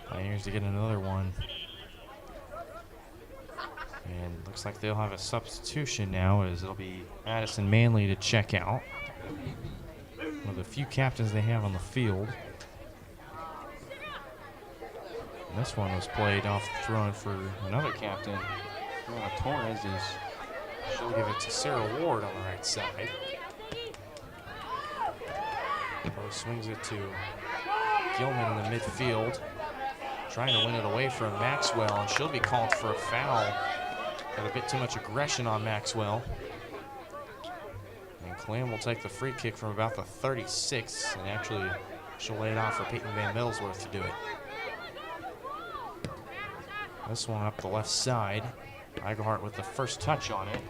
S1: Pioneers to get another one. And looks like they'll have a substitution now, as it'll be Madison Manley to check out. One of the few captains they have on the field. And this one was played off the throw-in for another captain, Rona Torres, as she'll give it to Sarah Ward on the right side. Swings it to Gilman in the midfield, trying to win it away from Maxwell, and she'll be called for a foul. Got a bit too much aggression on Maxwell. And Clam will take the free kick from about the 36, and actually she'll lay it off for Peyton Van Middlesworth to do it. This one up the left side. Eichelhart with the first touch on it.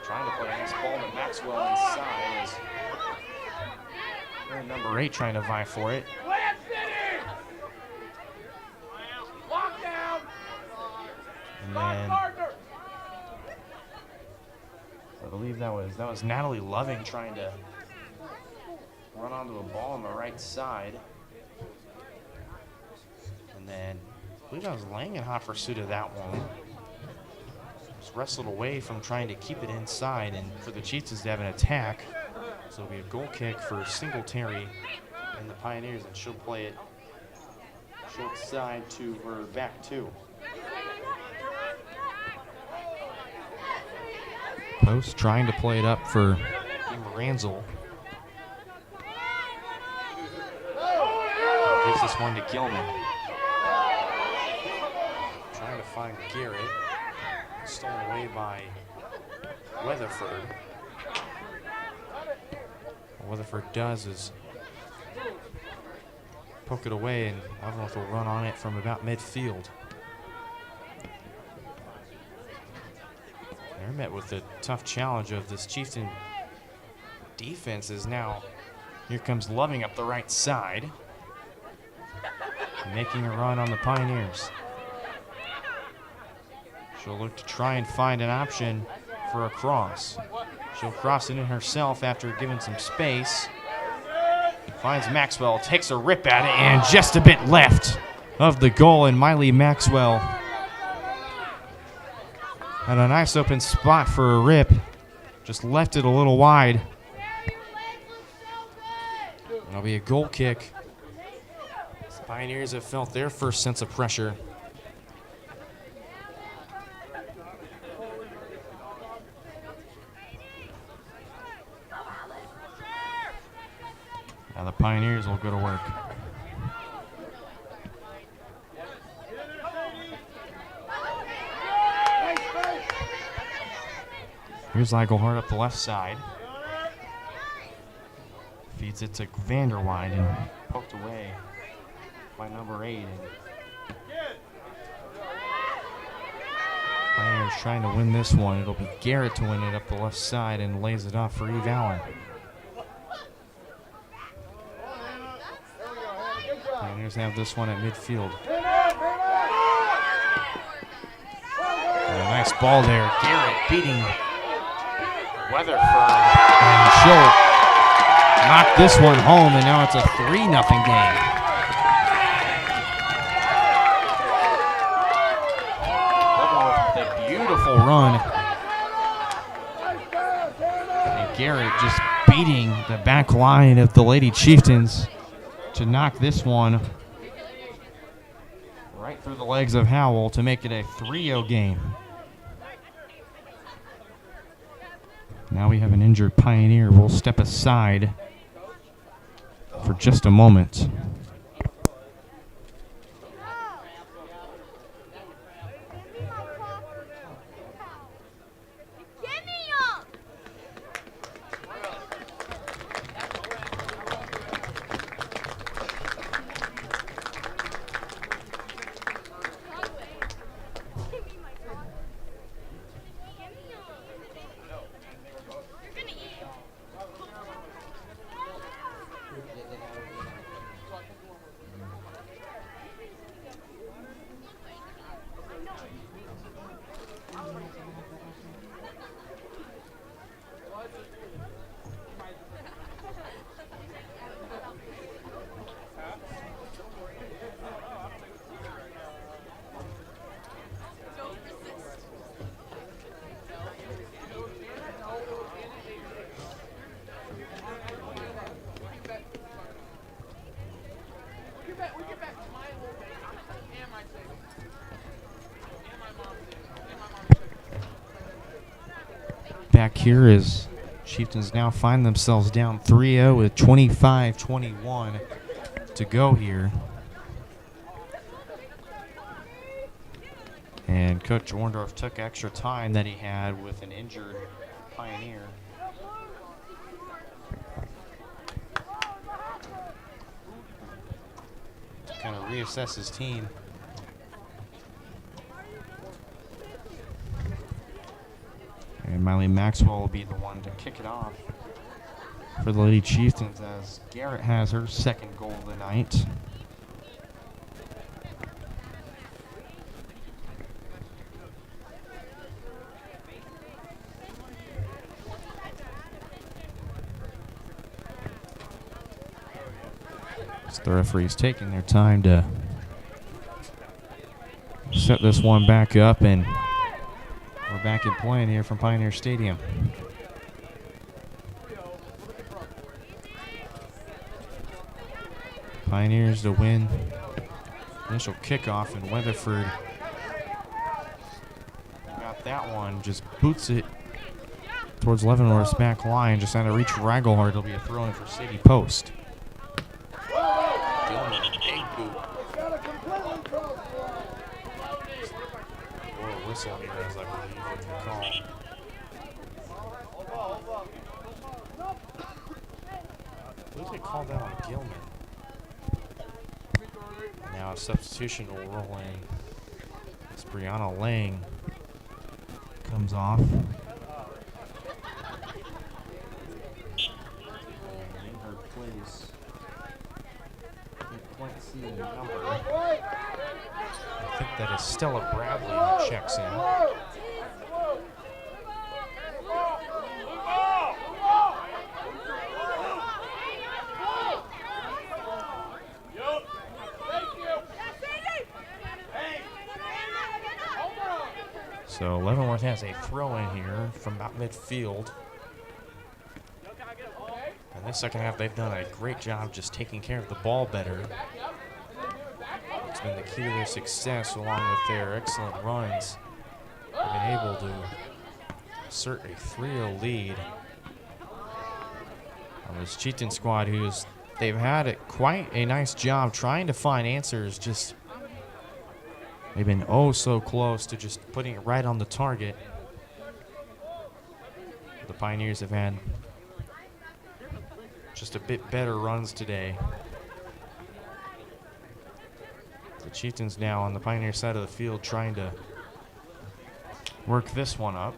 S1: Trying to play a nice ball to Maxwell inside as number 8 trying to vie for it. And then I believe that was Natalie Loving trying to run onto a ball on the right side. And then I believe that was Lang in hot pursuit of that one. Just wrestled away from trying to keep it inside, and for the Chiefs to have an attack. So it'll be a goal kick for Singletary and the Pioneers, and she'll play it short side to her back 2. Post trying to play it up for Ranzel. Gives this one to Gilman. Trying to find Garrett. Stolen away by Weatherford. What Weatherford does is poke it away, and Leavenworth will run on it from about midfield. They're met with the tough challenge of this Chieftain defense. Is now, here comes Loving up the right side, making a run on the Pioneers. She'll look to try and find an option for a cross. She'll cross it in herself after giving some space. Finds Maxwell, takes a rip at it, and just a bit left of the goal, and Miley Maxwell had a nice open spot for a rip. Just left it a little wide. It'll be a goal kick. The Pioneers have felt their first sense of pressure. Now the Pioneers will go to work. Here's Eichelhart up the left side. Feeds it to Vanderwide and poked away by number 8. Pioneers trying to win this one. It'll be Garrett to win it up the left side and lays it off for Eve Allen. Pioneers have this one at midfield. And a nice ball there. Garrett beating Weatherford. And she'll knock this one home, and now it's a 3-0 game. Leavenworth with a beautiful run. And Garrett just beating the back line of the Lady Chieftains to knock this one right through the legs of Howell to make it a 3-0 game. Now we have an injured Pioneer. We'll step aside for just a moment. Back here as Chieftains now find themselves down 3-0 with 25-21 to go here. And Coach Orndorff took extra time that he had with an injured Pioneer. To kind of reassess his team. And Miley Maxwell will be the one to kick it off for the Lady Chieftains as Garrett has her second goal of the night. So the referee's taking their time to set this one back up, and we're back in playing here from Pioneer Stadium. Pioneers to win initial kickoff, and Weatherford got that one, just boots it towards Leavenworth's back line, just out of reach for Ragelhart. It'll be a throw in for Sadie Post. Gilman, big boot. Or a whistle here, as I believe what you call. I believe they called that on Gilman. Now a substitution will roll in as Brianna Lang comes off. And in her place, let's see the number. I think that is Stella Bradley who checks in. So Leavenworth has a throw in here from about midfield. In this second half, they've done a great job just taking care of the ball better. It's been the key to their success, along with their excellent runs. They've been able to assert a 3-0 lead on this Chieftain squad, they've had quite a nice job trying to find answers. Just they've been oh so close to just putting it right on the target. The Pioneers have had just a bit better runs today. The Chieftains now on the Pioneer side of the field trying to work this one up.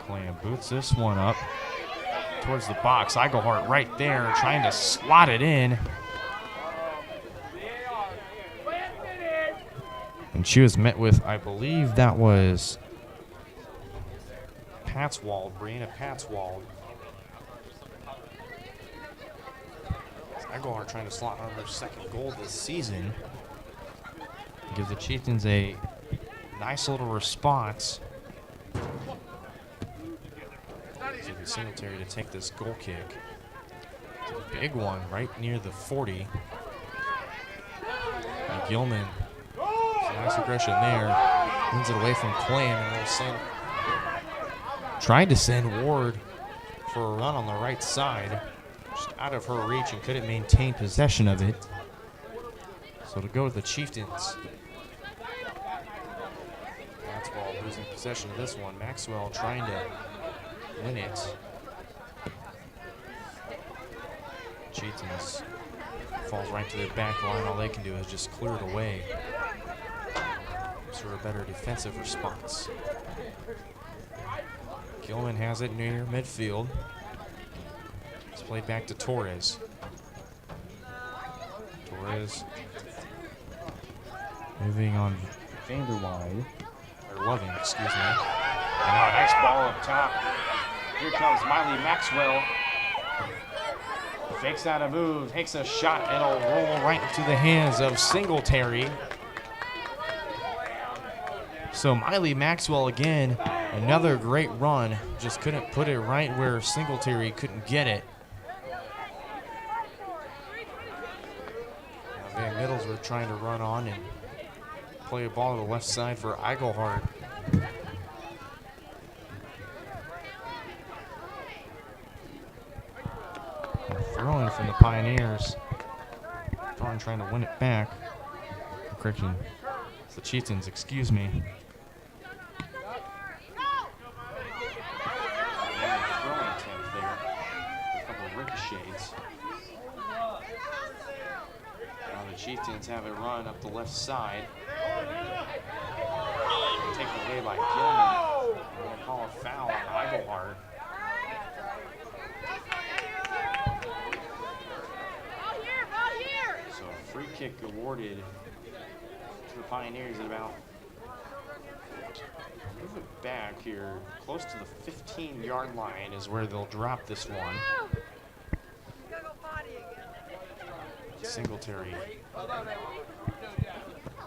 S1: Clam boots this one up towards the box. Eigelhart right there trying to slot it in. And she was met with, I believe that was Patswald, Brianna Patswald. Eigelhart trying to slot on her second goal this season. Give the Chieftains a nice little response. Give Singletary to take this goal kick. It's a big one right near the 40. And Gilman, nice aggression there. Wins it away from Clam, and they'll tried to send Ward for a run on the right side. Just out of her reach and couldn't maintain possession of it. So to go with the Chieftains. Maxwell losing possession of this one. Maxwell trying to win it. Chieftains falls right to their back line. All they can do is just clear it away. For a better defensive response. Gilman has it near midfield. It's played back to Torres. Torres moving on Vanderwide, or Loving, excuse me. And now a nice ball up top. Here comes Miley Maxwell. Fakes out a move, takes a shot, and it'll roll right into the hands of Singletary. So Miley Maxwell again, another great run. Just couldn't put it right where Singletary couldn't get it. Now Van Middlesworth trying to run on and play a ball to the left side for Eigelhart. Throwing from the Pioneers. Thorne trying to win it back. Correction. It's the Chieftains, excuse me. Chieftains have a run up the left side. Taken away by Gilman. They're going to call a foul on Iglehart. So a free kick awarded to the Pioneers at about, move it back here, close to the 15-yard line is where they'll drop this one. Singletary.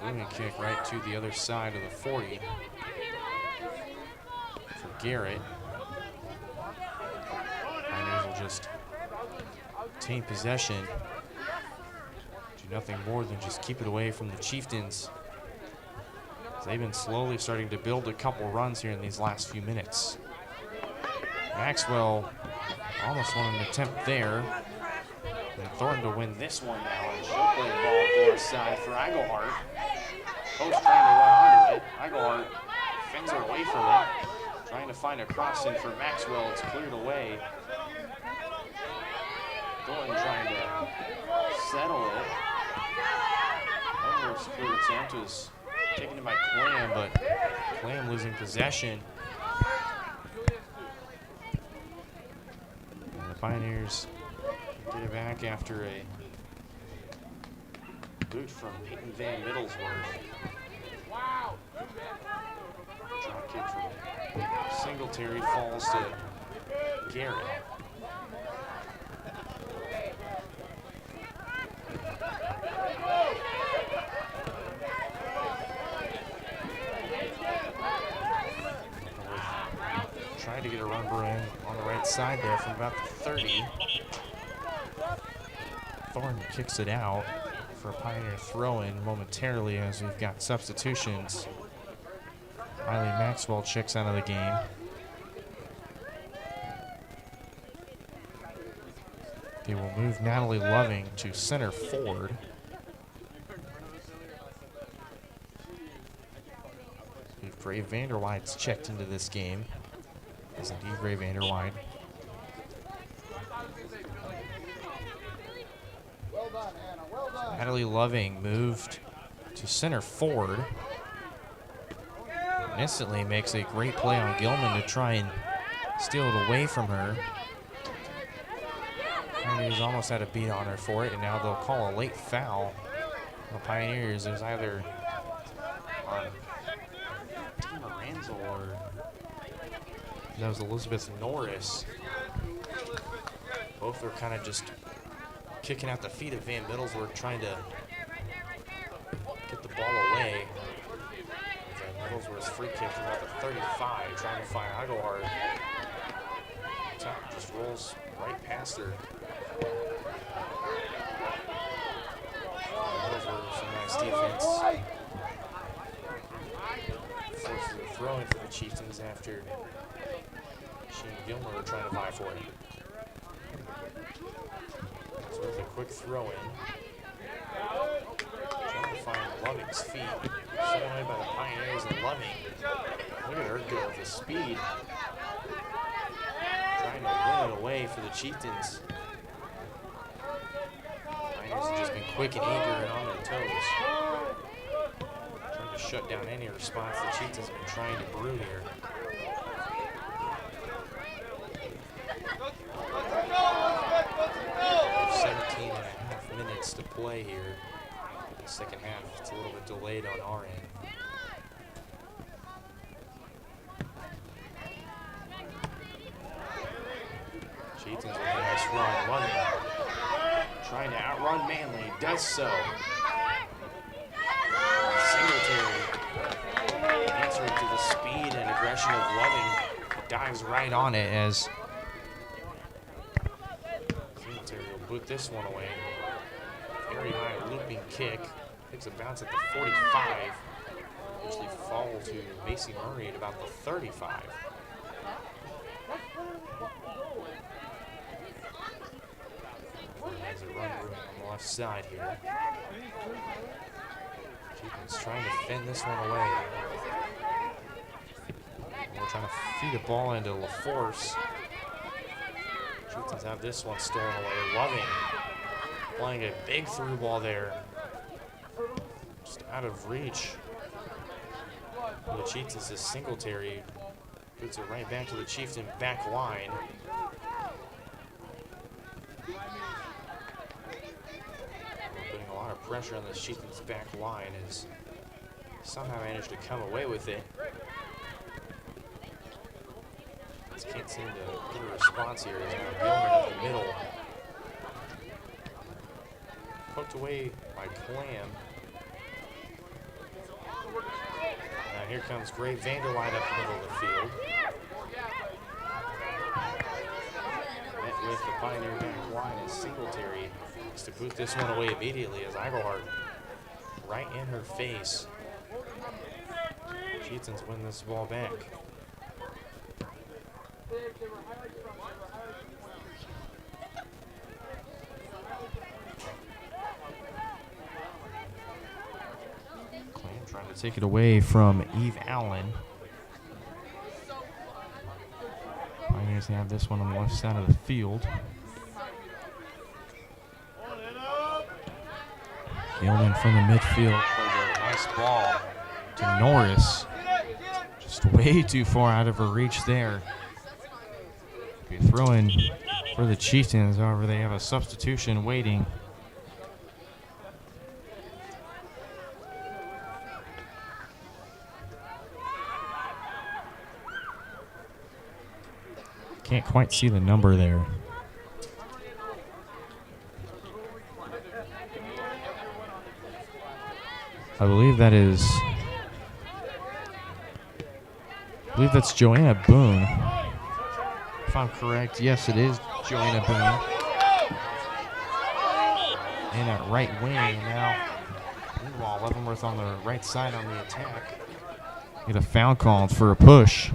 S1: Moving kick right to the other side of the 40 for Garrett. Pioneers will just obtain possession. Do nothing more than just keep it away from the Chieftains. They've been slowly starting to build a couple runs here in these last few minutes. Maxwell almost won an attempt there. And Thornton to win this one now. And she'll play the ball to the side for Iglehart. Post trying to run onto it. Iglehart fends her away from it. Trying to find a crossing for Maxwell. It's cleared away. Thornton trying to settle it. Almost clear attempt was taken in by Clam, but Clam losing possession. And the Pioneers get it back after a boot from Peyton Van Middlesworth. Drop kick from Singletary falls to Garrett. Trying to get a run on the right side there from about the 30. Thornton kicks it out for a Pioneer throw-in momentarily as we've got substitutions. Riley Maxwell checks out of the game. They will move Natalie Loving to center forward. Ray Vanderweid's checked into this game. Is indeed Ray Vanderweid. Natalie Loving moved to center forward. Instantly makes a great play on Gilman to try and steal it away from her. Pioneers almost had a beat on her for it, and now they'll call a late foul. The Pioneers, there's either on Tima Ranzel or that was Elizabeth Norris. Both are kind of just kicking out the feet of Van Middlesworth, trying to get the ball away. Van Middlesworth's free kick from about the 35, trying to find Iglehart. Top just rolls right past her. Middlesworth, some nice defense. Forces a throw in for the Chieftains after she and Gilmer are trying to vie for it. So with a quick throw in. Trying to find Loving's feet. Sent away by the Pioneers and Loving. Look at her go with the speed. Trying to win it away for the Chieftains. Pioneers have just been quick and eager and on their toes. Trying to shut down any response the Chieftains have been trying to brew here. 17 and a half minutes to play here. The second half, it's a little bit delayed on our end. Chieftains with a nice run. Loving trying to outrun Manley, does so. Singletary answering to the speed and aggression of Loving. Dives right on it as Singletary will boot this one away. Very high looping kick. Takes a bounce at the 45. Usually fall to Macy Murray at about the 35. Has a run room on the left side here. Chieftains trying to fend this one away. We're trying to feed the ball into LaForce. Chieftains have this one stolen away. Loving playing a big through ball there. Just out of reach. The Chieftains is Singletary. Puts it right back to the Chieftain back line. Putting a lot of pressure on the Chieftains back line as somehow managed to come away with it. Just can't seem to get a response here. As now Gilbert in the middle. Poked away by Clam. Now here comes Gray Vanderline up the middle of the field. Met with the Pioneer back line as Singletary needs to boot this one away immediately as Iglehart right in her face. Chieftains win this ball back. Clam trying to take it away from Eve Allen. Pioneers have this one on the left side of the field. Gilman from the midfield plays a nice ball to Norris. Just way too far out of her reach there. Be throwing for the Chieftains, however, they have a substitution waiting. Can't quite see the number there. I believe that's Joanna Boone. If I'm correct, yes, it is Joanna Boone. In at right wing now. Meanwhile, Leavenworth on the right side on the attack. Get a foul called for a push.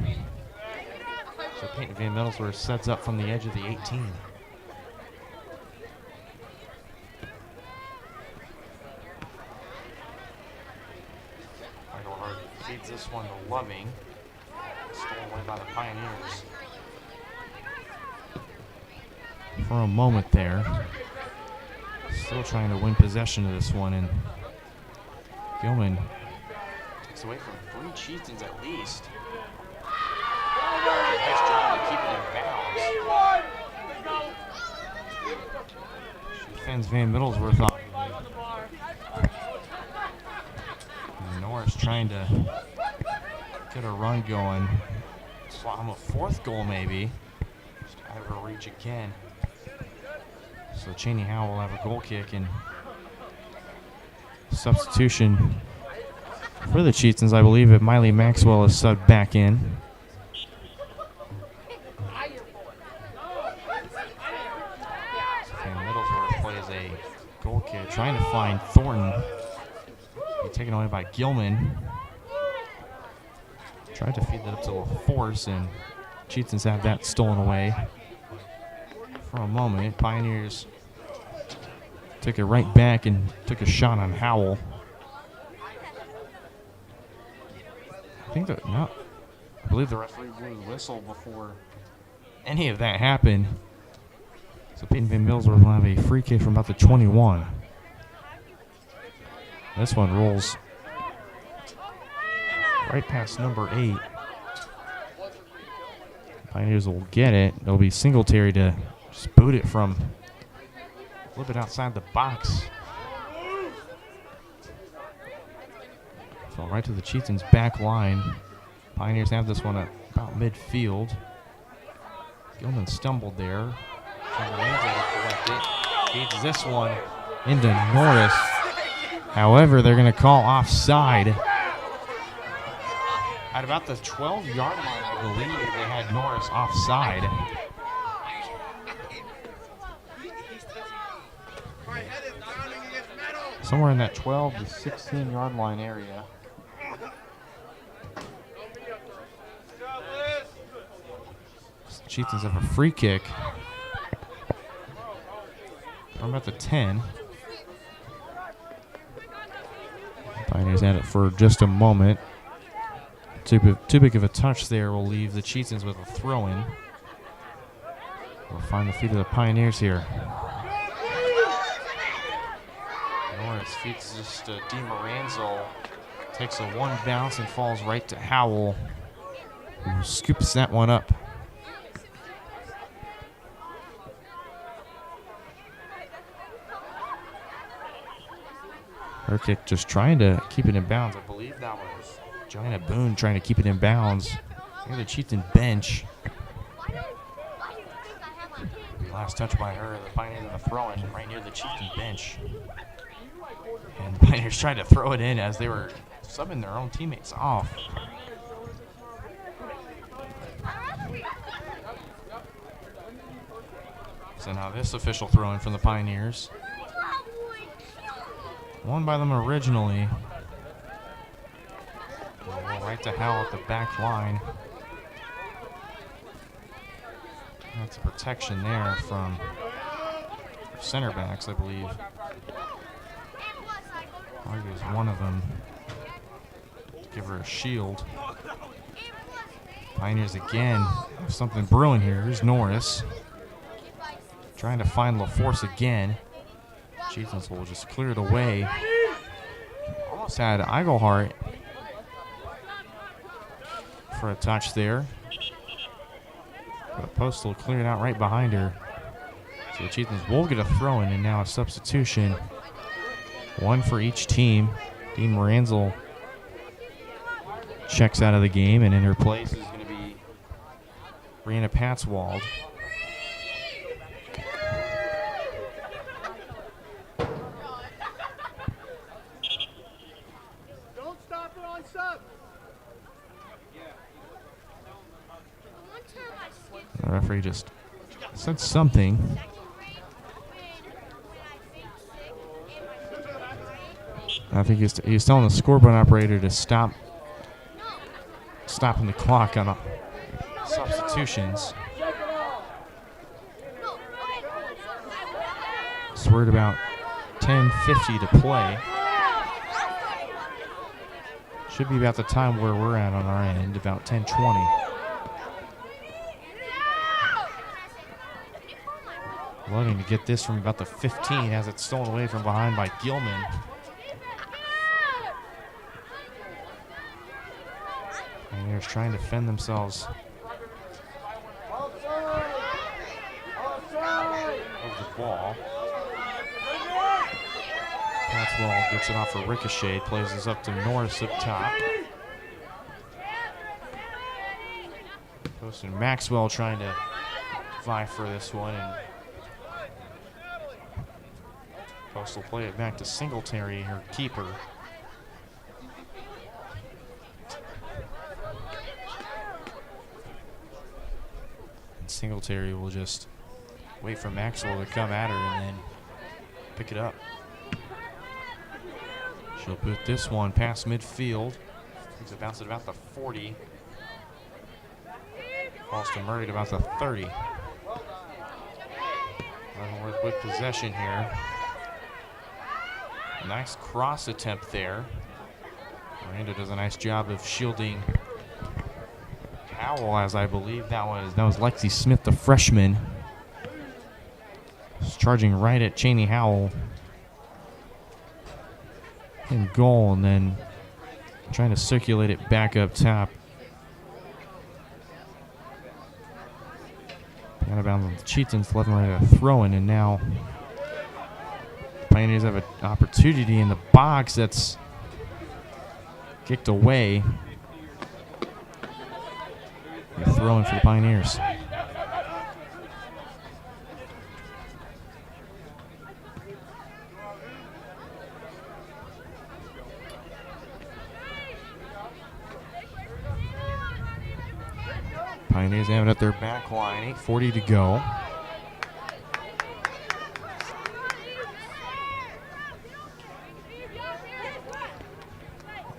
S1: So Peyton Van Middlesworth sets up from the edge of the 18. Iglehart feeds this one to Loving. Stolen away by the Pioneers. For a moment there. Still trying to win possession of this one, and Gilman takes away from 3 Chieftains at least. Nice job to keep it in bounds. She fends Van Middlesworth off. And Norris trying to get a run going. Slam a 4th goal maybe. Just out of her reach again. So Cheney Howell will have a goal kick, and substitution for the Chieftains, I believe, if Miley Maxwell is subbed back in. Middlesworth plays a goal kick, trying to find Thornton. Taken away by Gilman. Tried to feed that up to LaForce, and Chieftains have that stolen away. For a moment, Pioneers took it right back and took a shot on Howell. I believe the referee blew the whistle before any of that happened. So Peyton Van Middlesworth will have a free kick from about the 21. This one rolls right past number 8. Pioneers will get it. It'll be Singletary to just boot it from a little bit outside the box. Fell right to the Chieftains' back line. Pioneers have this one at about midfield. Gilman stumbled there. Feeds this one into Norris. However, they're going to call offside. At about the 12-yard line, I believe they had Norris offside. Somewhere in that 12 to 16-yard line area. Chieftains have a free kick. I'm at the 10. Pioneers had it for just a moment. Too big of a touch there will leave the Chieftains with a throw-in. We'll find the feet of the Pioneers here. Norris His feet's just DeMaranzo takes a one bounce and falls right to Howell, who scoops that one up. Herkick just trying to keep it in bounds. I believe that was Joanna Boone trying to keep it in bounds. Near the Chieftain bench. Last touch by her. The Pioneers on the throw-in right near the Chieftain bench. And the Pioneers tried to throw it in as they were subbing their own teammates off. So now this official throw-in from the Pioneers. Won by them originally. Right to Howell at the back line. That's a protection there from center backs, I believe. Argues one of them. Give her a shield. Pioneers again have something brewing here. Here's Norris. Trying to find LaForce again. Chieftains will just clear it away. Almost had Eigelhart for a touch there. But Postal cleared out right behind her. So the Chieftains will get a throw-in and now a substitution. One for each team. Dean Moranzel checks out of the game, and in her place is going to be Brianna Patswald.
S2: Don't stop her on sub.
S1: The referee just said something. I think he's telling the scoreboard operator to stopping the clock on substitutions. So we're at about 10:50 to play. Should be about the time where we're at on our end, about 10:20. Looking to get this from about the 15 as it's stolen away from behind by Gilman. And they're trying to fend themselves over the ball. Patswell gets it off a ricochet, plays this up to Norris up top. Poston Maxwell trying to vie for this one, and Post will play it back to Singletary, her keeper. And Singletary will just wait for Maxwell to come at her and then pick it up. She'll put this one past midfield. He's bounced at about the 40. Falls to Murray at about the 30. Leavenworth with possession here. Nice cross attempt there. Miranda does a nice job of shielding Howell, as I believe that was Lexi Smith, the freshman. Just charging right at Cheney Howell in goal, and then trying to circulate it back up top. Out of bounds on the Chieftains, Leavenworth a throw-in, and now Pioneers have an opportunity in the box that's kicked away. Throw-in for the Pioneers. Pioneers have it at their back line, 8:40 to go.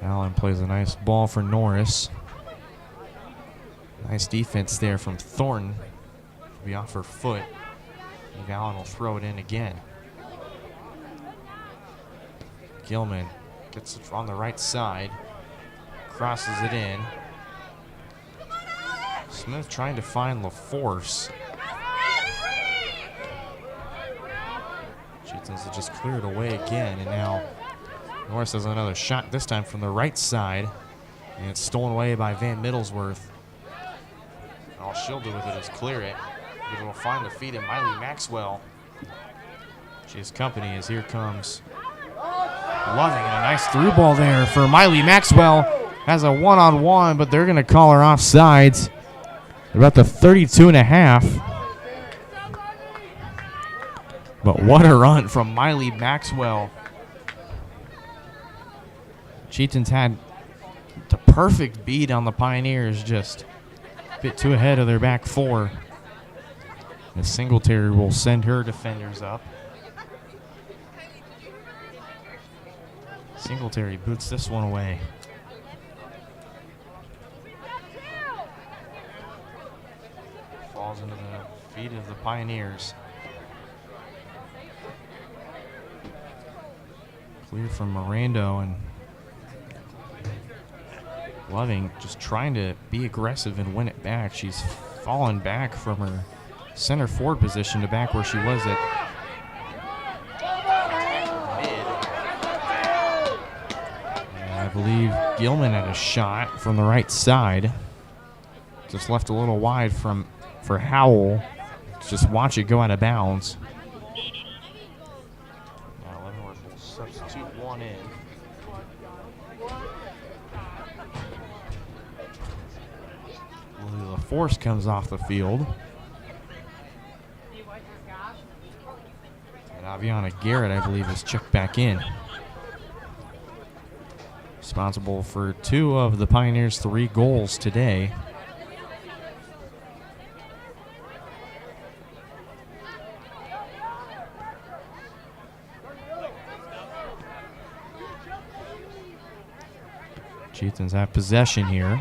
S1: Allen plays a nice ball for Norris. Nice defense there from Thornton. She'll be off her foot. And Allen will throw it in again. Gilman gets it on the right side. Crosses it in. Smith trying to find LaForce. Chieftains will just clear it away again, and now Norris has another shot, this time from the right side. And it's stolen away by Van Middlesworth. All she'll do with it is clear it. But it'll find the feet of Miley Maxwell. She has company as here comes Loving. And a nice through ball there for Miley Maxwell. Has a one-on-one, but they're going to call her offsides. About the 32.5. But what a run from Miley Maxwell. Cheaton's had the perfect beat on the Pioneers, just a bit too ahead of their back four. And Singletary will send her defenders up. Singletary boots this one away. Falls into the feet of the Pioneers. Clear from Mirando, and Loving just trying to be aggressive and win it back. She's fallen back from her center forward position to back where she was at mid. And I believe Gilman had a shot from the right side. Just left a little wide for Howell. Just watch it go out of bounds. Now Leavenworth will substitute one in. Force comes off the field. And Aviana Garrett, I believe, is checked back in. Responsible for 2 of the Pioneers' 3 goals today. Cheatons have possession here.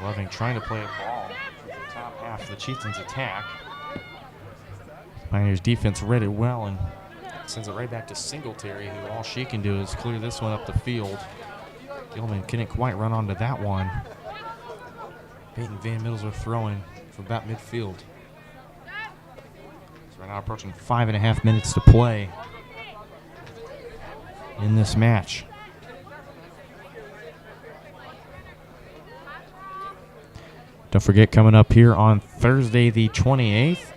S1: Loving trying to play a ball for the top half of the Cheatons attack. Pioneers defense read it well and sends it right back to Singletary, who all she can do is clear this one up the field. Gilman couldn't quite run onto that one. Peyton Van Middlesworth throwing from about midfield. So we're now approaching 5.5 minutes to play in this match. Don't forget, coming up here on Thursday the 28th,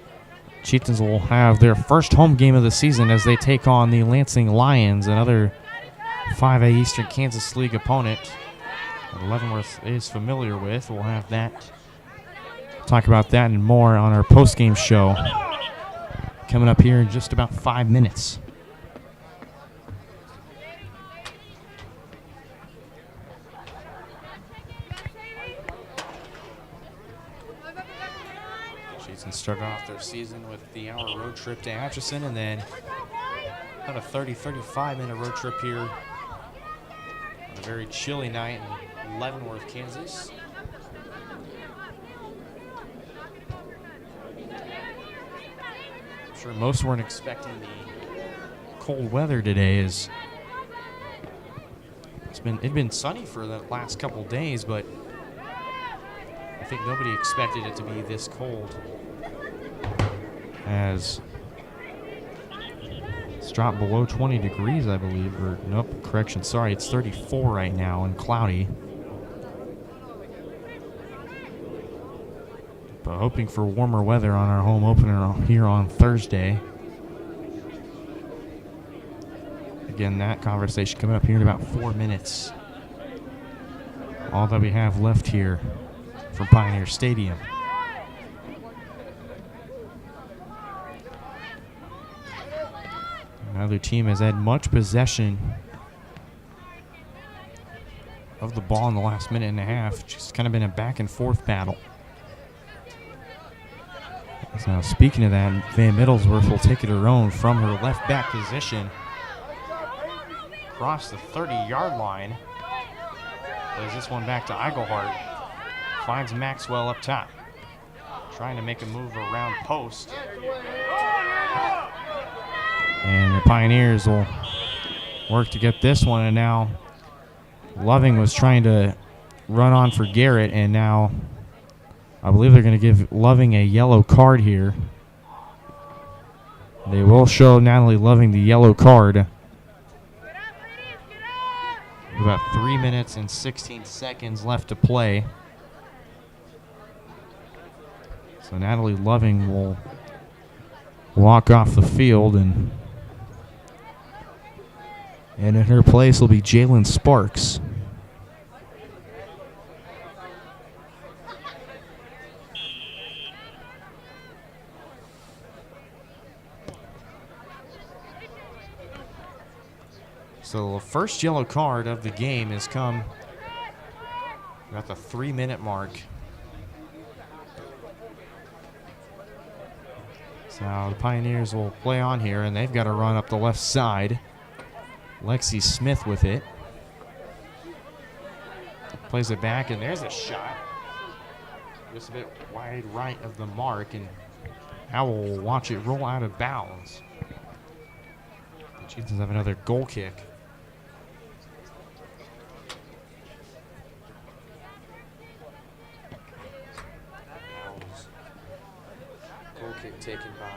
S1: Cheatons will have their first home game of the season as they take on the Lansing Lions, another 5A Eastern Kansas League opponent that Leavenworth is familiar with. We'll have that, talk about that and more on our post-game show coming up here in just about 5 minutes. Started off their season with the hour road trip to Atchison, and then about a 30-35 minute road trip here on a very chilly night in Leavenworth, Kansas. I'm sure most weren't expecting the cold weather today, as it'd been sunny for the last couple days, but I think nobody expected it to be this cold. As it's dropped below 20 degrees, I believe, or nope, correction, sorry, it's 34 right now and cloudy. But hoping for warmer weather on our home opener here on Thursday. Again, that conversation coming up here in about 4 minutes. All that we have left here from Pioneer Stadium. Neither team has had much possession of the ball in the last minute and a half. Just kind of been a back and forth battle. So now, speaking of that, Van Middlesworth will take it her own from her left back position. Across the 30-yard line. Plays this one back to Eigelhart. Finds Maxwell up top. Trying to make a move around post. And the Pioneers will work to get this one. And now Loving was trying to run on for Garrett. And now I believe they're going to give Loving a yellow card here. They will show Natalie Loving the yellow card. About 3 minutes and 16 seconds left to play. So Natalie Loving will walk off the field, and in her place will be Jalen Sparks. So the first yellow card of the game has come at the 3-minute mark. So the Pioneers will play on here, and they've got to run up the left side. Lexi Smith with it. Plays it back, and there's a shot. Just a bit wide right of the mark, and Howell will watch it roll out of bounds. The Chiefs have another goal kick. Goal kick taken by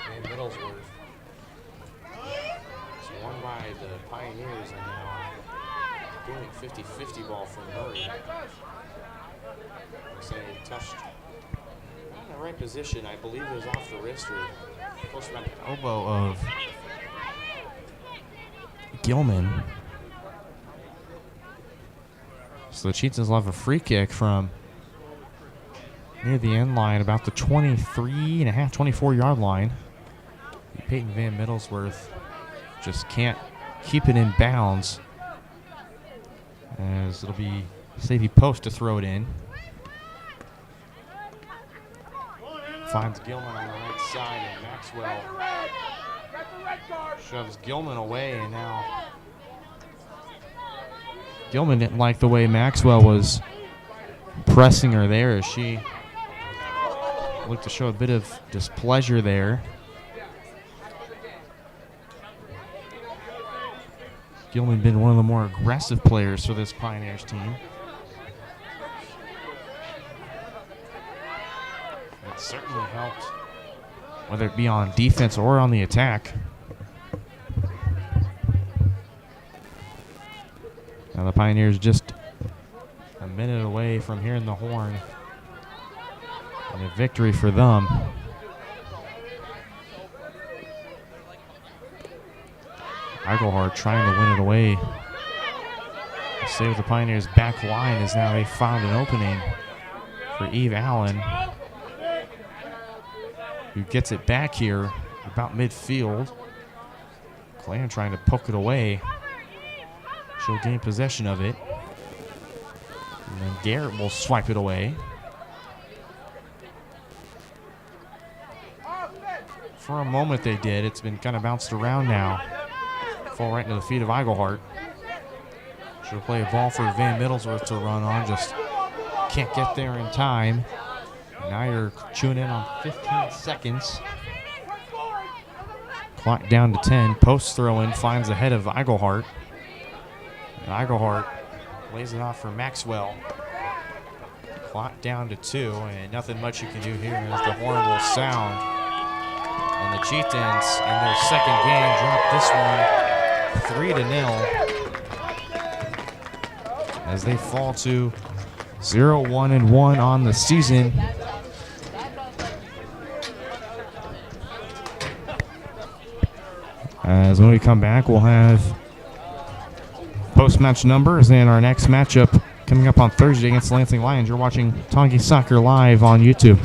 S1: Van Middlesworth. It's won by the Pioneers, and now doing 50-50 ball from Murray. They say it touched in the right position. I believe it was off the wrist or close around the elbow of Gilman. So the Cheetahs will have a free kick from near the end line, about the 24-yard line. Peyton Van Middlesworth just can't keep it in bounds, as it'll be safety post to throw it in. Finds Gilman on the right side, and Maxwell shoves Gilman away, and now Gilman didn't like the way Maxwell was pressing her there, as she looked to show a bit of displeasure there. Gilman been one of the more aggressive players for this Pioneers team. It certainly helped, whether it be on defense or on the attack. Now the Pioneers just a minute away from hearing the horn, and a victory for them. Eichelhart trying to win it away. The save of the Pioneers' back line is now they found an opening for Eve Allen, who gets it back here about midfield. Clan trying to poke it away. She'll gain possession of it. And then Garrett will swipe it away. For a moment they did. It's been kind of bounced around now. Fall right into the feet of Eichelhart. She'll play a ball for Van Middlesworth to run on. Just can't get there in time. Now you're chewing in on 15 seconds. Clock down to 10. Post throw in, finds the head of Eichelhart. And Eichelhart lays it off for Maxwell. Clock down to 2, and nothing much you can do here as the horn will sound. And the Chieftains in their second game drop this one 3-0 as they fall to 0-1-1 on the season. As when we come back, we'll have post-match numbers and our next matchup coming up on Thursday against the Lansing Lions. You're watching Tongi Soccer live on YouTube.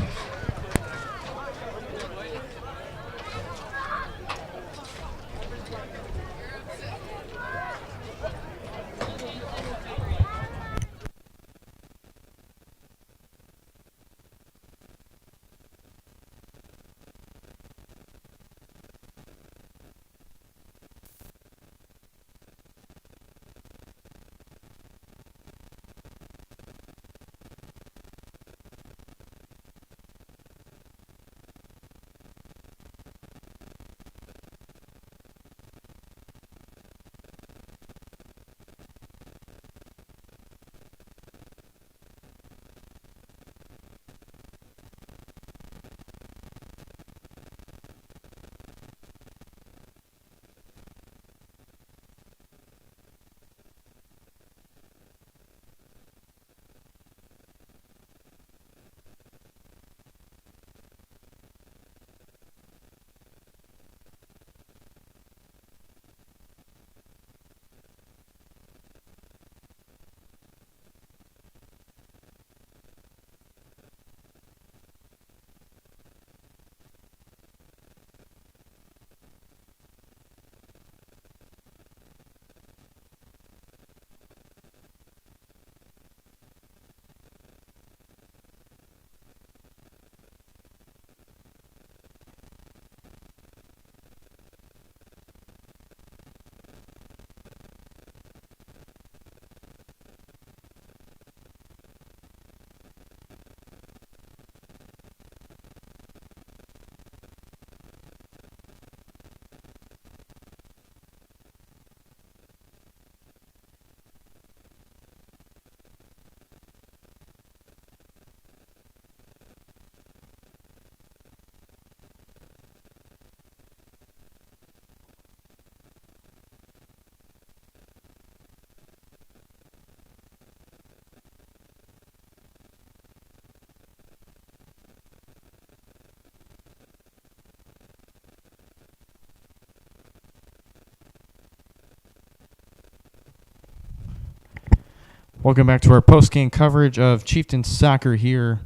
S1: Welcome back to our post-game coverage of Chieftains soccer here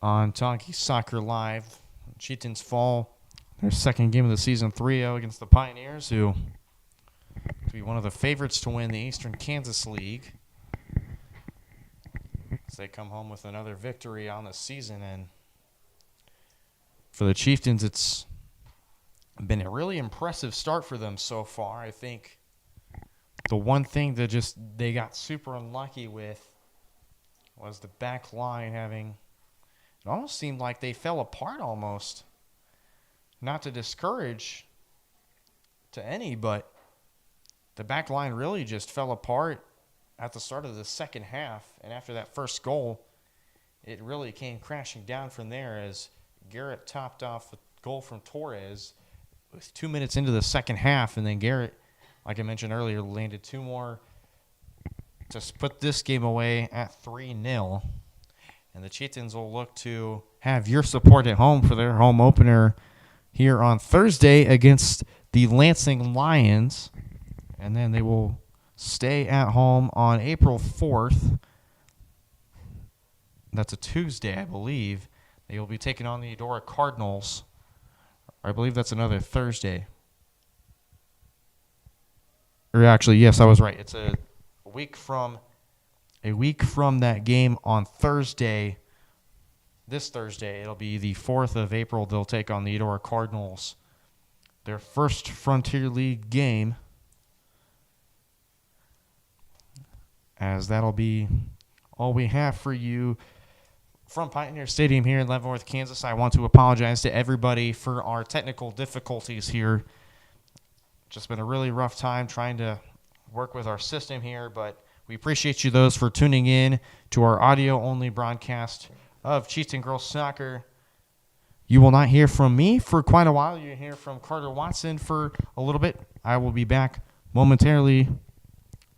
S1: on Tonganoxie Soccer Live. Chieftains fall their second game of the season 3-0 against the Pioneers, who to be one of the favorites to win the Eastern Kansas League. As they come home with another victory on the season, and for the Chieftains, it's been a really impressive start for them so far. I think the one thing that they got super unlucky with was the back line having, it almost seemed like they fell apart almost. Not to discourage to any, but the back line really just fell apart at the start of the second half. And after that first goal, it really came crashing down from there as Garrett topped off a goal from Torres with 2 minutes into the second half. And then Garrett, like I mentioned earlier, landed two more to put this game away at 3-0. And the Chieftains will look to have your support at home for their home opener here on Thursday against the Lansing Lions. And then they will stay at home on April 4th. That's a Tuesday, I believe. They will be taking on the Eudora Cardinals. I believe that's another Thursday. Or actually, yes, I was right. It's a week from that game on Thursday. This Thursday, it'll be the 4th of April. They'll take on the Eudora Cardinals. Their first Frontier League game. As that'll be all we have for you from Pioneer Stadium here in Leavenworth, Kansas. I want to apologize to everybody for our technical difficulties here. Just been a really rough time trying to work with our system here, but we appreciate you those for tuning in to our audio-only broadcast of Chieftain Girls Soccer. You will not hear from me for quite a while. You'll hear from Carter Watson for a little bit. I will be back momentarily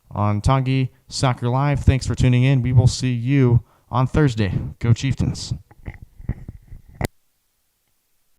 S1: on Tonganoxie Soccer Live. Thanks for tuning in. We will see you on Thursday. Go Chieftains.